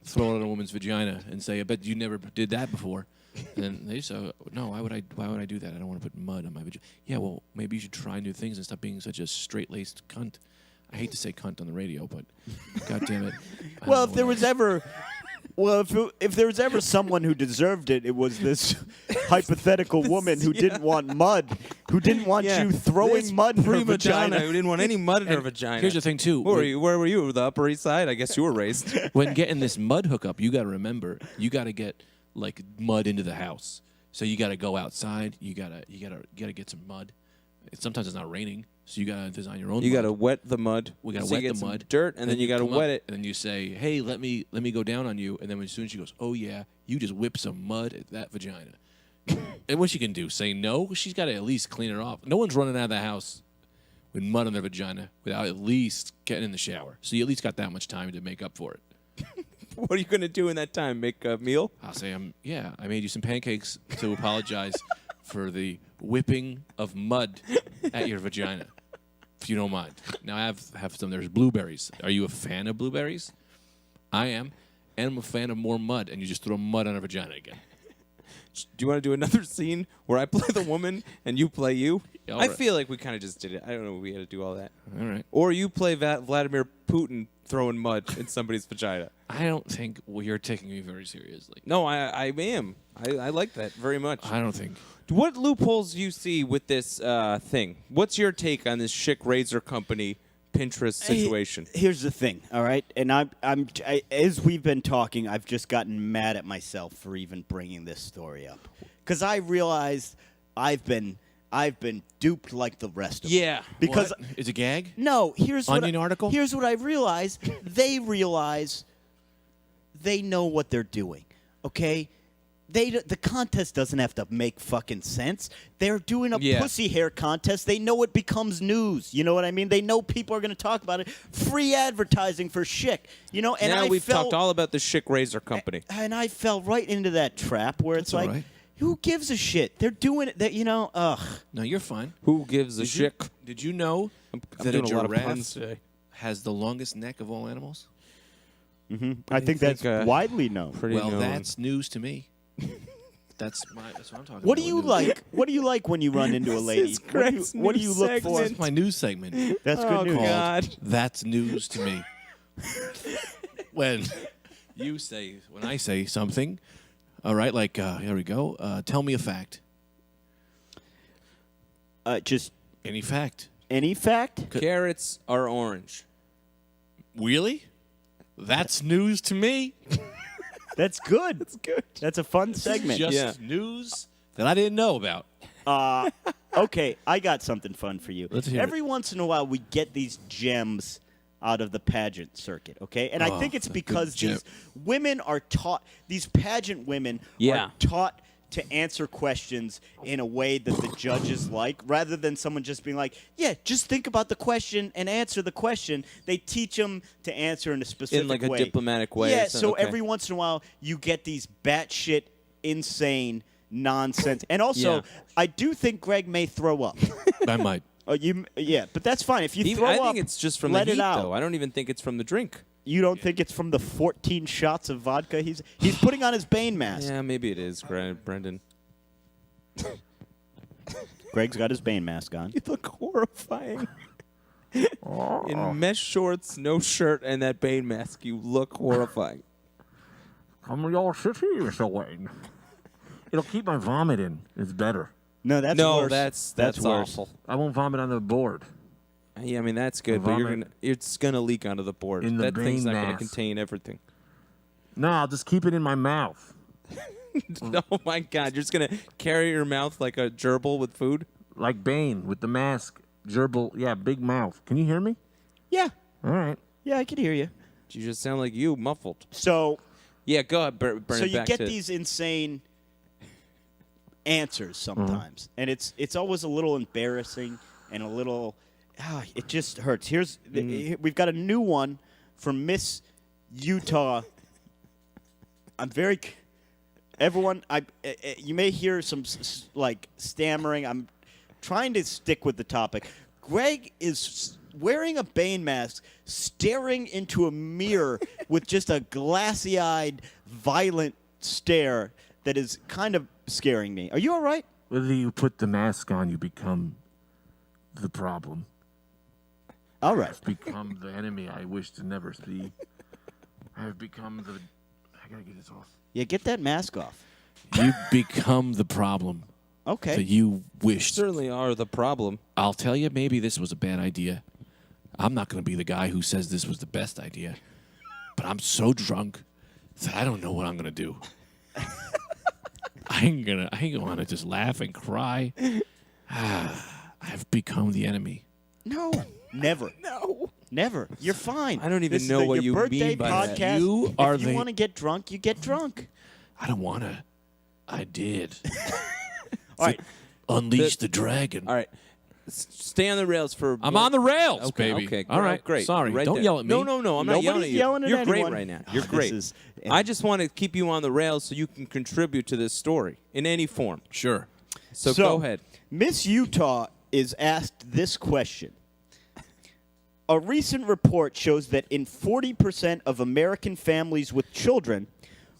throw it on a woman's vagina, and say, "I bet you never did that before." And then they say, "No, why would I do that? I don't want to put mud on my vagina." Yeah, well, maybe you should try new things and stop being such a straight-laced cunt. I hate to say cunt on the radio, but God damn it. I Well, don't if know there what was ever, if there was ever someone who deserved it, it was this hypothetical woman who didn't want mud, who didn't want you throwing mud in her Vagina. vagina. Who didn't want any mud in her vagina. Here's the thing, too. Where were you? The Upper East Side? I guess you were raised. When getting this mud hookup, you got to remember, you got to get like mud into the house. So you got to go outside. You gotta get some mud. Sometimes it's not raining, so you got to design your own. You mud. got to wet the mud. We gotta So you wet get the some mud, dirt, and then you got to come wet up, it. and then you say, "Hey, let me go down on you." And then as soon as she goes, "Oh yeah," you just whip some mud at that vagina. And what she can do? Say no? She's got to at least clean it off. No one's running out of the house with mud on their vagina without at least getting in the shower. So you at least got that much time to make up for it. What are you going to do in that time? Make a meal? I'll say, I made you some pancakes to apologize for the whipping of mud at your vagina, if you don't mind. Now I have some. There's blueberries. Are you a fan of blueberries? I am, and I'm a fan of more mud. And you just throw mud on her vagina again. Do you want to do another scene where I play the woman and you play you? Yeah, I right. feel like we kind of just did it. I don't know if we had to do all that. All right. Or you play Vladimir Putin throwing mud in somebody's vagina. I don't think you're taking me very seriously. No, I am. I like that very much. I don't think. What loopholes do you see with this thing? What's your take on this Schick Razor Company Pinterest situation? Here's the thing, all right? And as we've been talking, I've just gotten mad at myself for even bringing this story up. Because I realized I've been duped like the rest of them. Yeah. Because What? It's a gag. no, Onion article? Here's what I realized. They realize they know what they're doing. Okay? The contest doesn't have to make fucking sense. They're doing a pussy hair contest. They know it becomes news. You know what I mean? They know people are going to talk about it. Free advertising for Schick. You know, and now I we've felt, talked all about the Schick Razor Company. and I fell right into that trap where it's That's like, all right. who gives a shit? They're doing it. That ugh. No, you're fine. Who gives a Schick? Did you know I'm that doing a a lot of giraffe puns today. has the longest neck of all animals? I think that's think, widely known. Pretty Well, known. that's news to me. That's what I'm talking What about. do you news. like? What do you like when you run into a lady? is What do you Greg's look news for? segment. That's my news segment. That's good Oh, news. God. That's news to me. When I say something, all right, like here we go. Tell me a fact. Just Any fact. any fact? Carrots are orange. Really? That's news to me. That's good. That's good. That's a fun segment. Just Yeah. news that I didn't know about. Okay, I got something fun for you. Let's hear Every once in a while, we get these gems out of the pageant circuit, okay? And I think it's because gem. these women are taught, these pageant women Yeah. are taught to answer questions in a way that the judges like, rather than someone just being like, yeah, just think about the question and answer the question. They teach them to answer in a specific way. In like a diplomatic way. Yeah, or so something. Okay. every once in a while, you get these batshit insane nonsense. And also, Yeah. I do think Greg may throw up. I might. Yeah, but that's fine. If you throw I up, think it's just from let the it heat, out. though. I don't even think it's from the drink. You don't think it's from the 14 shots of vodka? He's putting on his Bane mask. Yeah, maybe it is, Brendan. Greg's got his Bane mask on. You look horrifying. In mesh shorts, no shirt, and that Bane mask, you look horrifying. Come y'all sit here, Mr. Wayne. It'll keep my vomit in. It's better. No, that's No, worse. that's worse. awful. I won't vomit on the board. Yeah, I mean that's good, but Vomit. it's gonna leak onto the board. In the That thing's Bane not gonna mask. contain everything. No, I'll just keep it in my mouth. Oh my God, you're just gonna carry your mouth like a gerbil with food? Like Bane with the mask. Gerbil, yeah, big mouth. Can you hear me? Yeah. All right. Yeah, I can hear you. You just sound like you, muffled. So, Yeah, go ahead, burn so it you back get to these insane answers sometimes, and it's always a little embarrassing and a little. It just hurts. We've got a new one from Miss Utah. Everyone, you may hear some like stammering. I'm trying to stick with the topic. Greg is wearing a Bane mask, staring into a mirror with just a glassy-eyed, violent stare that is kind of scaring me. Are you all right? Whether you put the mask on, you become the problem. All right. Become the enemy I wish to never see. I have become the... I gotta get this off. Yeah, get that mask off. You become the problem Okay. that you wished. certainly are the problem. I'll tell you, maybe this was a bad idea. I'm not going to be the guy who says this was the best idea. But I'm so drunk that I don't know what I'm going to do. I ain't going to just laugh and cry. I've become the enemy. No. Never. No. Never. You're fine. I don't even This is know what your you birthday mean by that. podcast. You are if you the- want to get drunk, you get drunk. I don't want to. I did. All right. Unleash the dragon. All right. Stay on the rails for... I'm on the rails, Okay, baby. okay. All right. Great. Sorry. Right Don't there. yell at me. No, I'm not Nobody's yelling at you. yelling at You're anyone. great right now. You're This great. is- I just want to keep you on the rails so you can contribute to this story in any form. Sure. So go ahead. Miss Utah is asked this question. A recent report shows that in 40% of American families with children,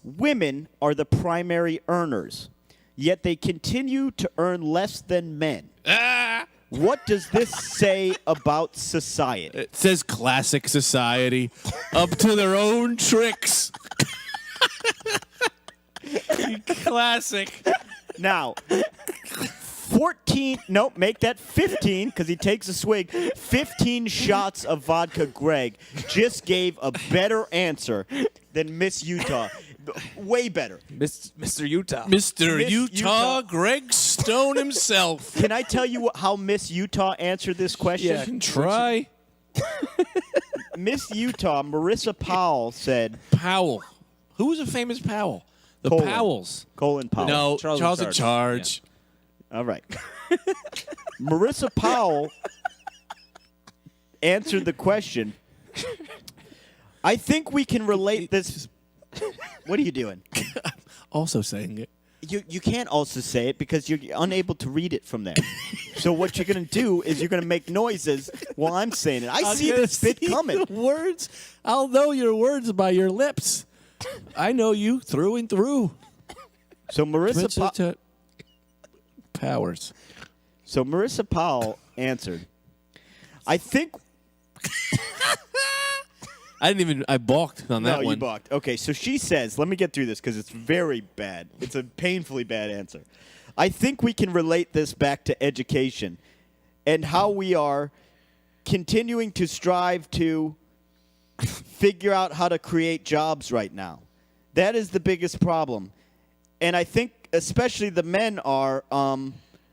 women are the primary earners, yet they continue to earn less than men. What does this say about society? It says classic society. Up to their own tricks. Classic. Now, 14, nope, make that 15 because he takes a swig. 15 shots of vodka Greg just gave a better answer than Miss Utah. Way better. Mr. Utah. Mr. Miss Utah Utah. Greg Stone himself. Can I tell you how Miss Utah answered this question? Try Miss Utah, Marissa Powell said, Powell. Who's a famous Powell? The Colin. Powells. Colin Powell. No, Charles Charles in in Charge. charge. All right. Marissa Powell answered the question. I think we can relate this. What are you doing? Also saying it. You can't also say it because you're unable to read it from there. So what you're going to do is you're going to make noises while I'm saying it. I see this bit coming. Words. I'll know your words by your lips. I know you through and through. So Marissa Powers. So Marissa Powell answered, I think... I balked on that No, one. you balked. Okay, so she says, let me get through this because it's very bad. It's a painfully bad answer. I think we can relate this back to education and how we are continuing to strive to figure out how to create jobs right now. That is the biggest problem. And I think especially the men are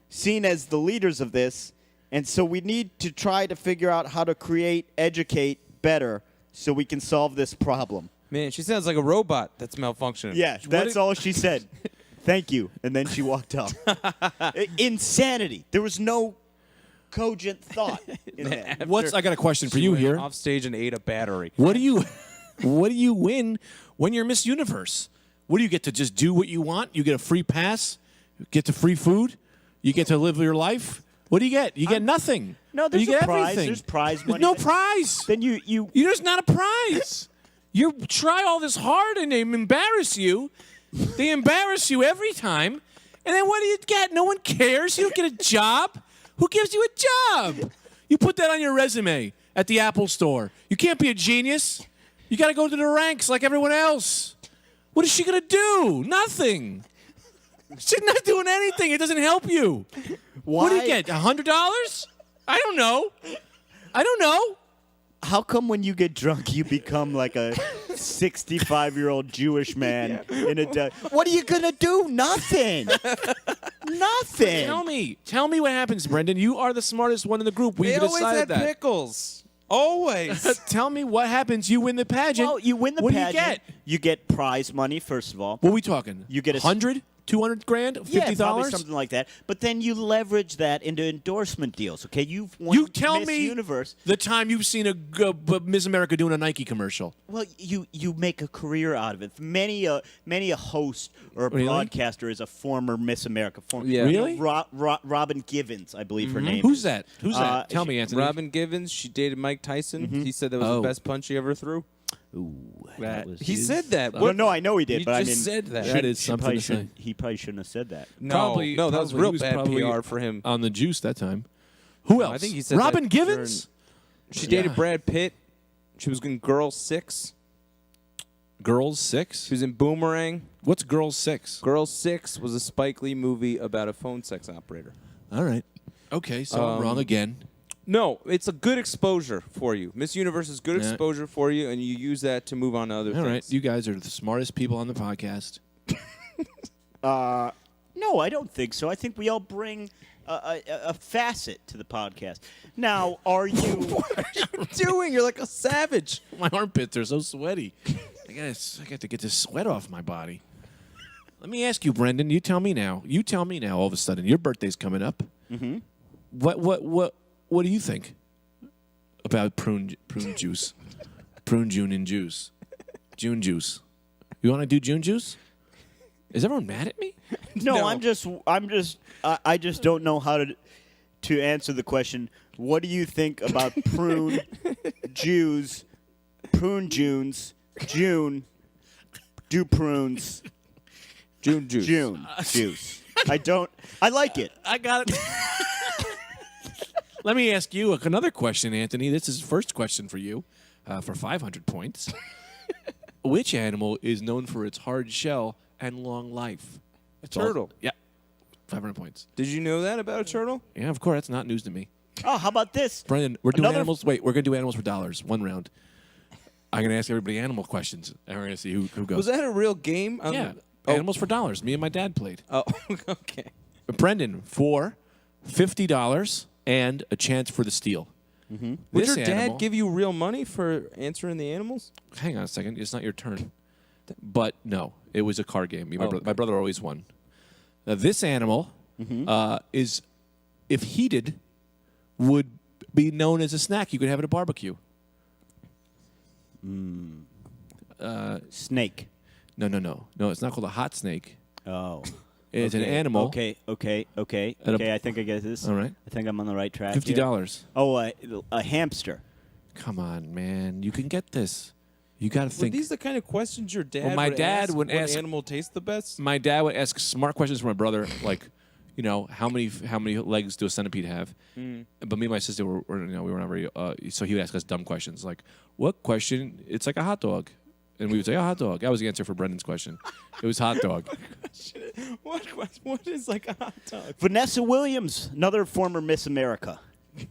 seen as the leaders of this. And so we need to try to figure out how to educate better so we can solve this problem. Man, she sounds like a robot that's malfunctioning. Yeah, that's all she said. Thank you. And then she walked out. Insanity. There was no cogent thought in that. I got a question for She you went here. off stage and ate a battery. What do you win when you're Miss Universe? What do you get to just do what you want? You get a free pass? You get to free food? You get to live your life? What do you get? You get nothing. No, Or there's you a get prize. everything. There's prize money. There's no prize. Then you There's not a prize. You try all this hard and they embarrass you. They embarrass you every time. And then what do you get? No one cares. You don't get a job. Who gives you a job? You put that on your resume at the Apple store. You can't be a genius. You got to go to the ranks like everyone else. What is she going to do? Nothing. She's not doing anything. It doesn't help you. why? What do you get? $100? I don't know. How come when you get drunk you become like a 65-year-old Jewish man in a? What are you gonna do? Nothing. Nothing. Tell me what happens, Brendan. You are the smartest one in the group. We They always decided had that. pickles. Always. Tell me what happens. You win the pageant. Well, you win the what pageant. do you get? You get prize money first of all. What are we talking? You get a 100, 200 grand, $50. Yeah, probably something like that. But then you leverage that into endorsement deals. Okay, you've won You tell Miss me Universe. the time you've seen a Miss America doing a Nike commercial. Well, you make a career out of it. Many a host or a Really? broadcaster is a former Miss America. Yeah. Really? Robin Givens, I believe her name. Who's is. that? Who's that? Tell me, Anthony. Robin Givens, she dated Mike Tyson. He said that was Oh. the best punch he ever threw. Ooh, that was He his- said that. Well, no, I know he did, He but I just mean, said that. That is something probably to say. He probably shouldn't have said that. No, that was he real was bad probably PR for him. on the juice that time. Who else? I think he said Robin that Givens. She dated Yeah. Brad Pitt. She was in Girls 6. Girls 6. She was in Boomerang. What's Girls 6? Girls 6 was a Spike Lee movie about a phone sex operator. All right. Okay, so I'm wrong again. No, it's a good exposure for you. Miss Universe is good Yeah. exposure for you, and you use that to move on to other All things. right, you guys are the smartest people on the podcast. No, I don't think so. I think we all bring a facet to the podcast. Now, are you? What are you doing? You're like a savage. My armpits are so sweaty. I got to get this sweat off my body. Let me ask you, Brendan. You tell me now. All of a sudden, your birthday's coming up. Mm-hmm. What do you think about prune juice? Prune June and juice. June juice. You want to do June juice? Is everyone mad at me? No, No. I just don't know how to answer the question. What do you think about prune Jews, prune Junes, June, do prunes, June juice. June juice? I like it. I got it. Let me ask you another question, Anthony. This is the first question for you for 500 points. Which animal is known for its hard shell and long life? A turtle. Yeah. 500 points. Did you know that about a turtle? Yeah, of course. That's not news to me. Oh, how about this? Brendan, we're doing Another- animals. Wait, we're going to do animals for dollars. One round. I'm going to ask everybody animal questions, and we're going to see who goes. Was that a real game? Yeah. Oh. Animals for dollars. Me and my dad played. Oh, okay. Brendan, for $50 and a chance for the steal. Mm-hmm. Would your dad give you real money for answering the animals? Hang on a second. It's not your turn. But no, it was a card game. Oh. My brother always won. Now, this animal is, if heated, would be known as a snack you could have at a barbecue. Snake. No. No, it's not called a hot snake. Oh. It's an Okay, animal. Okay. At a- I think I get this. All right. I think I'm on the right track. here. $50. Oh, a hamster. Come on, man. You can get this. You got to Were think. these the kind of questions your dad Well, my would dad ask? would What ask- animal tastes the best? My dad would ask smart questions for my brother, like, how many legs do a centipede have? But me and my sister were we were not very. So he would ask us dumb questions, like, what question? It's like a hot dog, and we would say a hot dog. That was the answer for Brendan's question. It was hot dog. What is like a hot dog? Vanessa Williams, another former Miss America.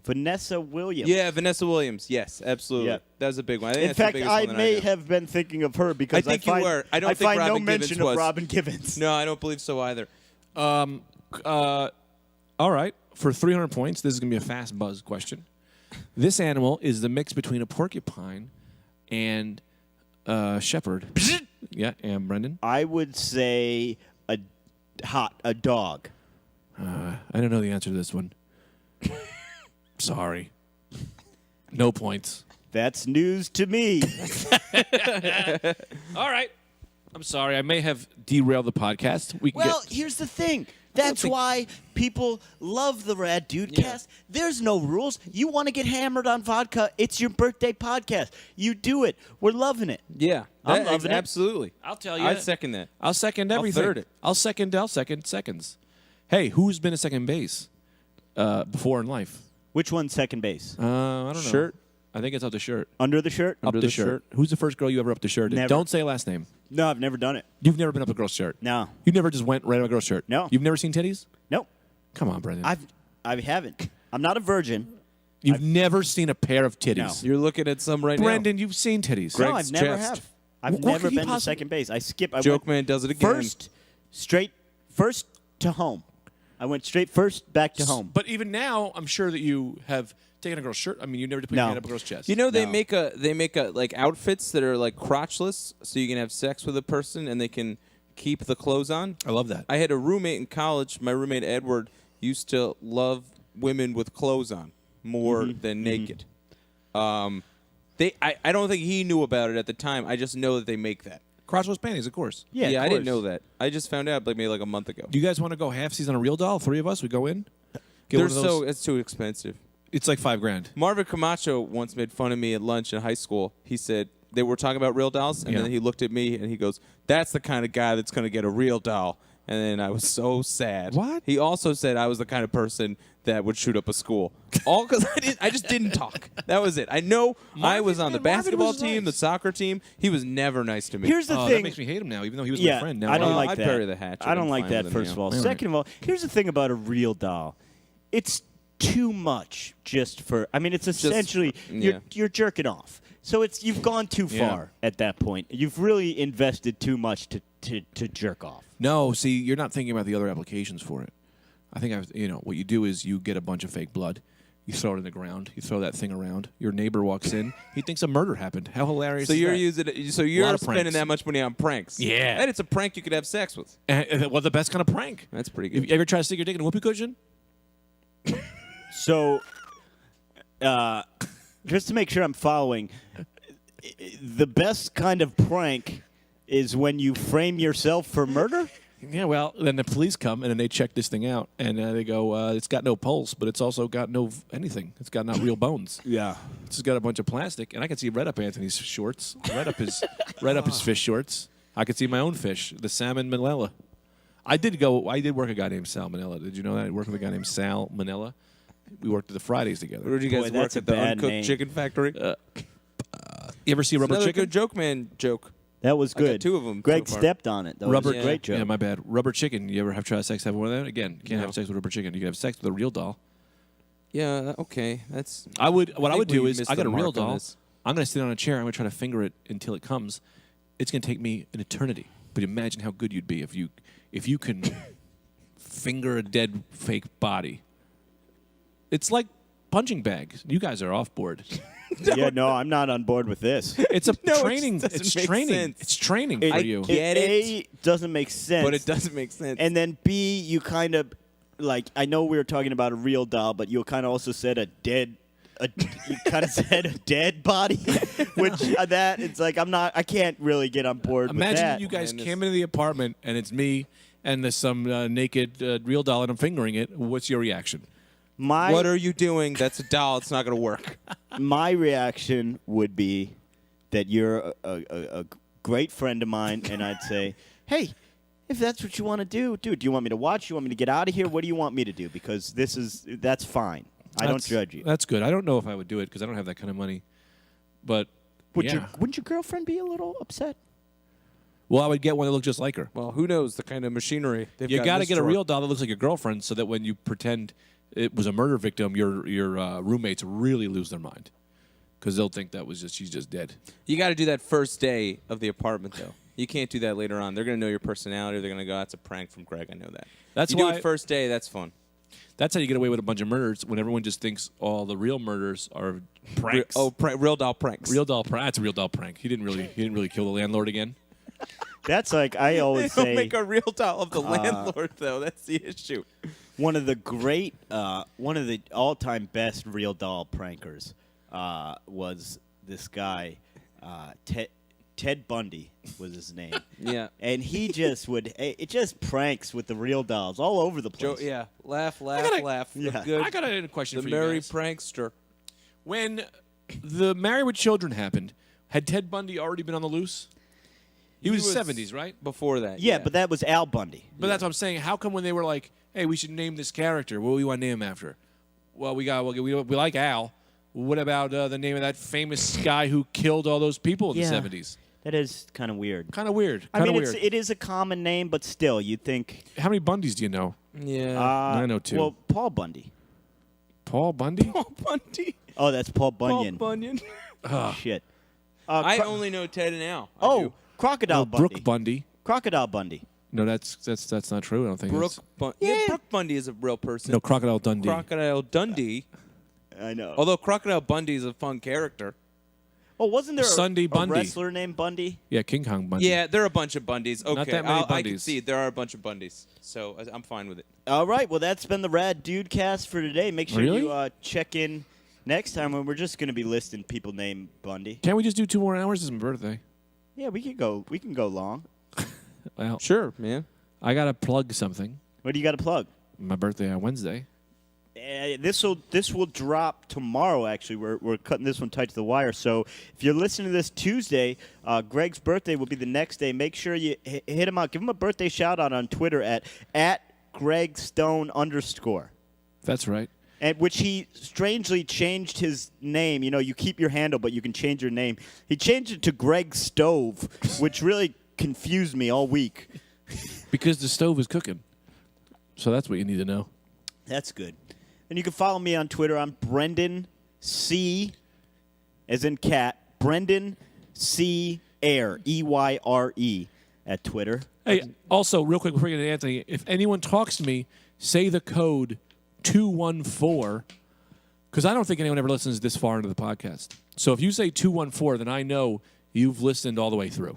Vanessa Williams. Yeah, Vanessa Williams. Yes, absolutely. Yeah. That was a big one. I think In that's the fact, biggest I one that may know. have been thinking of her because I think you find, were. I don't think find Robin no Givens mention was. of Robin Givens. No, I don't believe so either. All right. For 300 points, this is going to be a fast buzz question. This animal is the mix between a porcupine and a shepherd. Yeah, and Brendan? I would say a dog. I don't know the answer to this one. Sorry. No points. That's news to me. All right. I'm sorry. I may have derailed the podcast. We can Well, get. here's the thing. That's why people love the Rad Dudecast. Yeah. There's no rules. You want to get hammered on vodka? It's your birthday podcast. You do it. We're loving it. Yeah, I'm loving it. Absolutely. I'll tell you. I'd second that. I'll second everything. third it. I'll second seconds. Hey, who's been a second base before in life? Which one's second base? I don't know. Shirt? I think it's up the shirt. Under the shirt? Up the shirt. Who's the first girl you ever up the shirt? Never. Don't say a last name. No, I've never done it. You've never been up a girl's shirt. No. You never just went right up a girl's shirt. No. You've never seen titties? Nope. Come on, Brendan. I haven't. I'm not a virgin. You've never seen a pair of titties. No. You're looking at some right Brendan, you've seen titties. No, Greg's I've never chest. have. I've What never could he been to possibly- second base. I skip. I now. Joke went man does it again. first to home. I went straight first back to home. But even now, I'm sure that you have taken a girl's shirt. I mean, you never put No. your hand up a girl's chest. You know they No. make a like outfits that are like crotchless, so you can have sex with a person and they can keep the clothes on. I love that. I had a roommate in college. My roommate Edward used to love women with clothes on more than naked. I don't think he knew about it at the time. I just know that they make that. Crotchless panties, of course. Yeah, of I didn't course. know that. I just found out maybe like a month ago. Do you guys want to go halfsies on a real doll? 3 of us, we go in. Get They're one of those. it's too expensive. It's like $5,000. Marvin Camacho once made fun of me at lunch in high school. He said they were talking about real dolls, and Yeah. then he looked at me and he goes, "That's the kind of guy that's going to get a real doll." And then I was so sad. What? He also said I was the kind of person that would shoot up a school. All because I just didn't talk. That was it. I know I was on the Marvin basketball was team, the nice. soccer team. He was never nice to me. Here's the Oh, thing. that makes me hate him now, even though he was yeah, my friend. Now I don't Well, like I'd that. bury the hatchet. I don't I'm like fine that. with him, First you of know. all. All right. Second of all, here's the thing about a real doll. It's too much just for. I mean, it's essentially yeah. you're jerking off. So you've gone too Yeah. far at that point. You've really invested too much to jerk off. No, see, you're not thinking about the other applications for it. I think what you do is you get a bunch of fake blood, you throw it in the ground, you throw that thing around. Your neighbor walks in, he thinks a murder happened. How hilarious! So is you're that? using. So lot you're of spending pranks. that much money on pranks. Yeah. and it's a prank you could have sex with. Well, the best kind of prank. That's pretty You good. ever try to stick your dick in a whoopee cushion? So, just to make sure I'm following, the best kind of prank is when you frame yourself for murder? Yeah, well, then the police come and then they check this thing out and they go, it's got no pulse, but it's also got no anything. It's got not real bones. Yeah. It's just got a bunch of plastic, and I can see red up Anthony's shorts, red up his fish shorts. I could see my own fish, the salmon manila. I did work a guy named Sal Manila. Did you know that? I worked with a guy named Sal Manila. We worked at the Fridays together. Where did you guys Boy, work that's a at the bad Uncooked name. Chicken Factory? You ever see Rubber Another Chicken? good joke man joke. That was I got good. 2 of 'em Greg so far. stepped on it. That Rubber was a great joke. Yeah, my bad. Rubber Chicken. You ever have tried sex? Have one of them? Again, you can't No. have sex with Rubber Chicken. You can have sex with a real doll. Yeah, okay. That's What I think would do we is missed I got the a real mark on doll. this. I'm going to sit on a chair. I'm going to try to finger it until it comes. It's going to take me an eternity. But imagine how good you'd be if you can finger a dead fake body. It's like punching bags. You guys are off board. Yeah, no, I'm not on board with this. It's a No, it training. just doesn't It's make training. sense. It's training It, for you. Get it? A, doesn't make sense. but it doesn't make sense. And then B, you kind of, like, I know we were talking about a real doll, but you kind of also said you kind of said a dead body, which it's like I can't really get on board with Imagine that. you guys And came into the apartment and it's me and there's some naked real doll and I'm fingering it. What's your reaction? what are you doing? That's a doll. It's not going to work. My reaction would be that you're a great friend of mine, and I'd say, hey, if that's what you want to do, dude, do you want me to watch? You want me to get out of here? What do you want me to do? Because that's fine. I don't judge you. That's good. I don't know if I would do it because I don't have that kind of money. But yeah. Wouldn't your girlfriend be a little upset? Well, I would get one that looked just like her. Well, who knows the kind of machinery they've You got got in to this get a drawer. real doll that looks like your girlfriend, so that when you pretend it was a murder victim, your roommates really lose their mind because they'll think she's just dead. You got to do that first day of the apartment, though. You can't do that later on. They're going to know your personality. They're going to go, that's a prank from Greg. I know that. That's you do why- it first day. That's fun. That's how you get away with a bunch of murders when everyone just thinks all the real murders are pranks. Real doll pranks. Real doll prank. That's a real doll prank. He didn't really kill the landlord again. That's like I They always don't say. make a real doll of the landlord, though. That's the issue. One of the all-time best real doll prankers was this guy, Ted Bundy was his name. Yeah. And he just it just pranks with the real dolls all over the place. Yeah. Laugh, gotta- laugh. The Yeah. good, I got a question the for you merry guys. prankster. When the Married with Children happened, had Ted Bundy already been on the loose? He was 70s, right? Before that. Yeah, but that was Al Bundy. But that's what I'm saying. How come when they were like, "Hey, we should name this character. What do we want to name him after?" Well, we like Al. What about the name of that famous guy who killed all those people in Yeah. the 70s? That is kind of weird. Kind of weird. I Kind of mean, weird. it is a common name, but still, you'd think. How many Bundys do you know? Yeah. I know two. Well, Paul Bundy. Paul Bundy? Paul Bundy. Oh, that's Paul Bunyan. Paul Bunyan. Shit. I only know Ted and Al. I Oh, do. Crocodile Bundy. Brooke Bundy. Crocodile Bundy. No, that's not true. I don't think. Brooke that's- Bundy. Yeah, Brooke Bundy is a real person. No, Crocodile Dundee. Crocodile Dundee. I know. Although Crocodile Bundy is a fun character. Oh, wasn't there Sunday a Bundy. wrestler named Bundy? Yeah, King Kong Bundy. Yeah, there are a bunch of Bundys. Okay, that many I can Bundys. see there are a bunch of Bundys. So I'm fine with it. All right. Well, that's been the Rad Dudecast for today. Make sure Really? you check in next time when we're just going to be listing people named Bundy. Can't we just do 2 more hours? It's my birthday. Yeah, we can go. We can go long. Well, Sure, man. I gotta plug something. What do you got to plug? My birthday on Wednesday. This will drop tomorrow. Actually, we're cutting this one tight to the wire. So if you're listening to this Tuesday, Greg's birthday will be the next day. Make sure you hit him out. Give him a birthday shout out on Twitter at Greg Stone _. That's right. And which he strangely changed his name. You know, you keep your handle, but you can change your name. He changed it to Greg Stove, which really confused me all week. Because the stove is cooking. So that's what you need to know. That's good. And you can follow me on Twitter. I'm Brendan C, as in cat, Brendan C. Eyre, EYRE, at Twitter. Hey, also, real quick before we get to Anthony, if anyone talks to me, say the code 214, because I don't think anyone ever listens this far into the podcast. So if you say 214, then I know you've listened all the way through.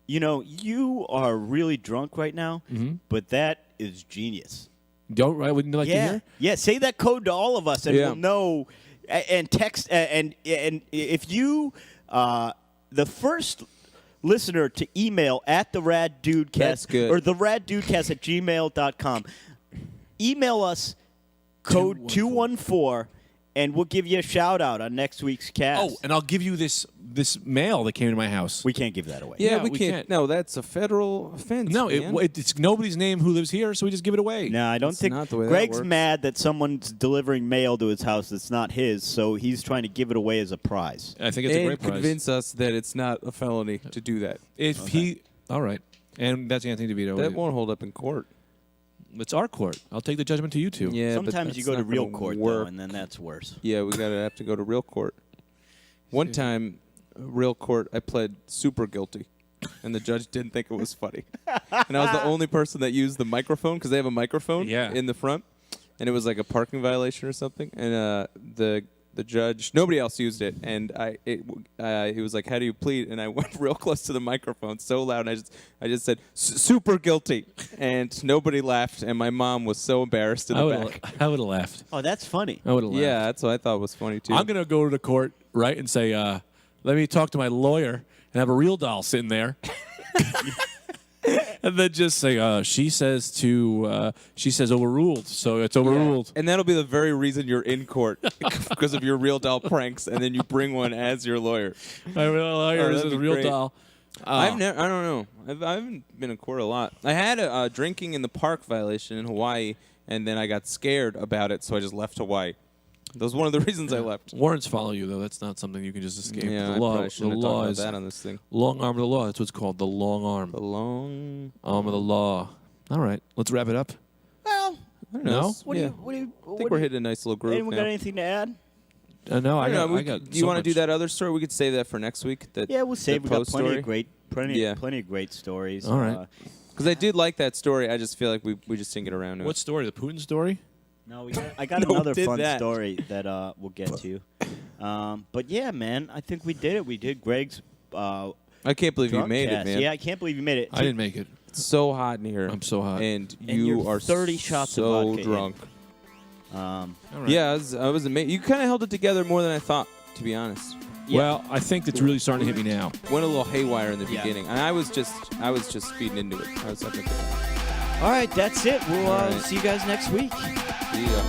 You know, you are really drunk right now, but that is genius. Don't I wouldn't you like to hear? Yeah, say that code to all of us, and Yeah. we'll know. And text, and if you, the first listener to email at the Rad Dudecast, That's good. or the Rad Dudecast at gmail.com, email us code 214, and we'll give you a shout out on next week's cast. Oh, and I'll give you this mail that came to my house. we can't give that away. Yeah, Yeah, we we can't. can't. No, that's a federal offense. No, man. it's nobody's name who lives here, so we just give it away. No, I don't That's think not the way that Greg's works. mad that someone's delivering mail to his house that's not his, so he's trying to give it away as a prize. I think it's a and great prize. convince us that it's not a felony to do that. If he, all right, and that's Anthony DeVito. That won't hold up in court. It's our court. I'll take the judgment to you two. Yeah, but Sometimes you that's go to not real gonna court, though, work. and then that's worse. Yeah, we gotta have to go to real court. One time, real court, I pled super guilty, and the judge didn't think it was funny. And I was the only person that used the microphone because they have a microphone Yeah. in the front, and it was like a parking violation or something. And the judge, nobody else used it, and he was like, "How do you plead?" And I went real close to the microphone, so loud, and I just said, "Super guilty," and nobody laughed, and my mom was so embarrassed in the back. I would have laughed. Oh, that's funny. I would have laughed. Yeah, that's what I thought was funny too. I'm going to go to the court, right, and say, let me talk to my lawyer and have a real doll sitting there. And then just say, she says overruled, so it's overruled. And that'll be the very reason you're in court because of your real doll pranks, and then you bring one as your lawyer. My real lawyer is that'd a be real great. doll. I don't know. I haven't been in court a lot. I had a drinking in the park violation in Hawaii, and then I got scared about it, so I just left Hawaii. That was one of the reasons I left. Warrants follow you, though. That's not something you can just escape. Yeah, the I law, probably the shouldn't have law talked about is that on this thing. long arm of the law. That's what's called the long arm. The long Arm of the law. All right, let's wrap it up. Well, I don't No? know. what do Yeah. you? I think we're hitting a nice little groove Anyone now. got anything to add? No, I don't know, got. do you want to do that other story? We could save that for next week. Yeah, we'll save. The We got post plenty story? of great, Yeah. plenty of great stories. All right. Because I did like that story. I just feel like we just didn't get around to What story? The Putin story? No, I got No, another did fun that. story that we'll get to. But yeah, man, I think we did it. We did Greg's. it. I can't believe you drunk made cast. it, man. Yeah, I can't believe you made it. I didn't make it. It's so hot in here. I'm so hot. And And you you're are 30 shots of so vodka in. drunk. All right. Yeah, I was amazed. You kind of held it together more than I thought, to be honest. Well, I think it's really starting to hit me now. Went a little haywire in the Yeah. beginning, and I was just feeding into it. I was having a good time. All right, that's it. We'll All right. see you guys next week. See ya.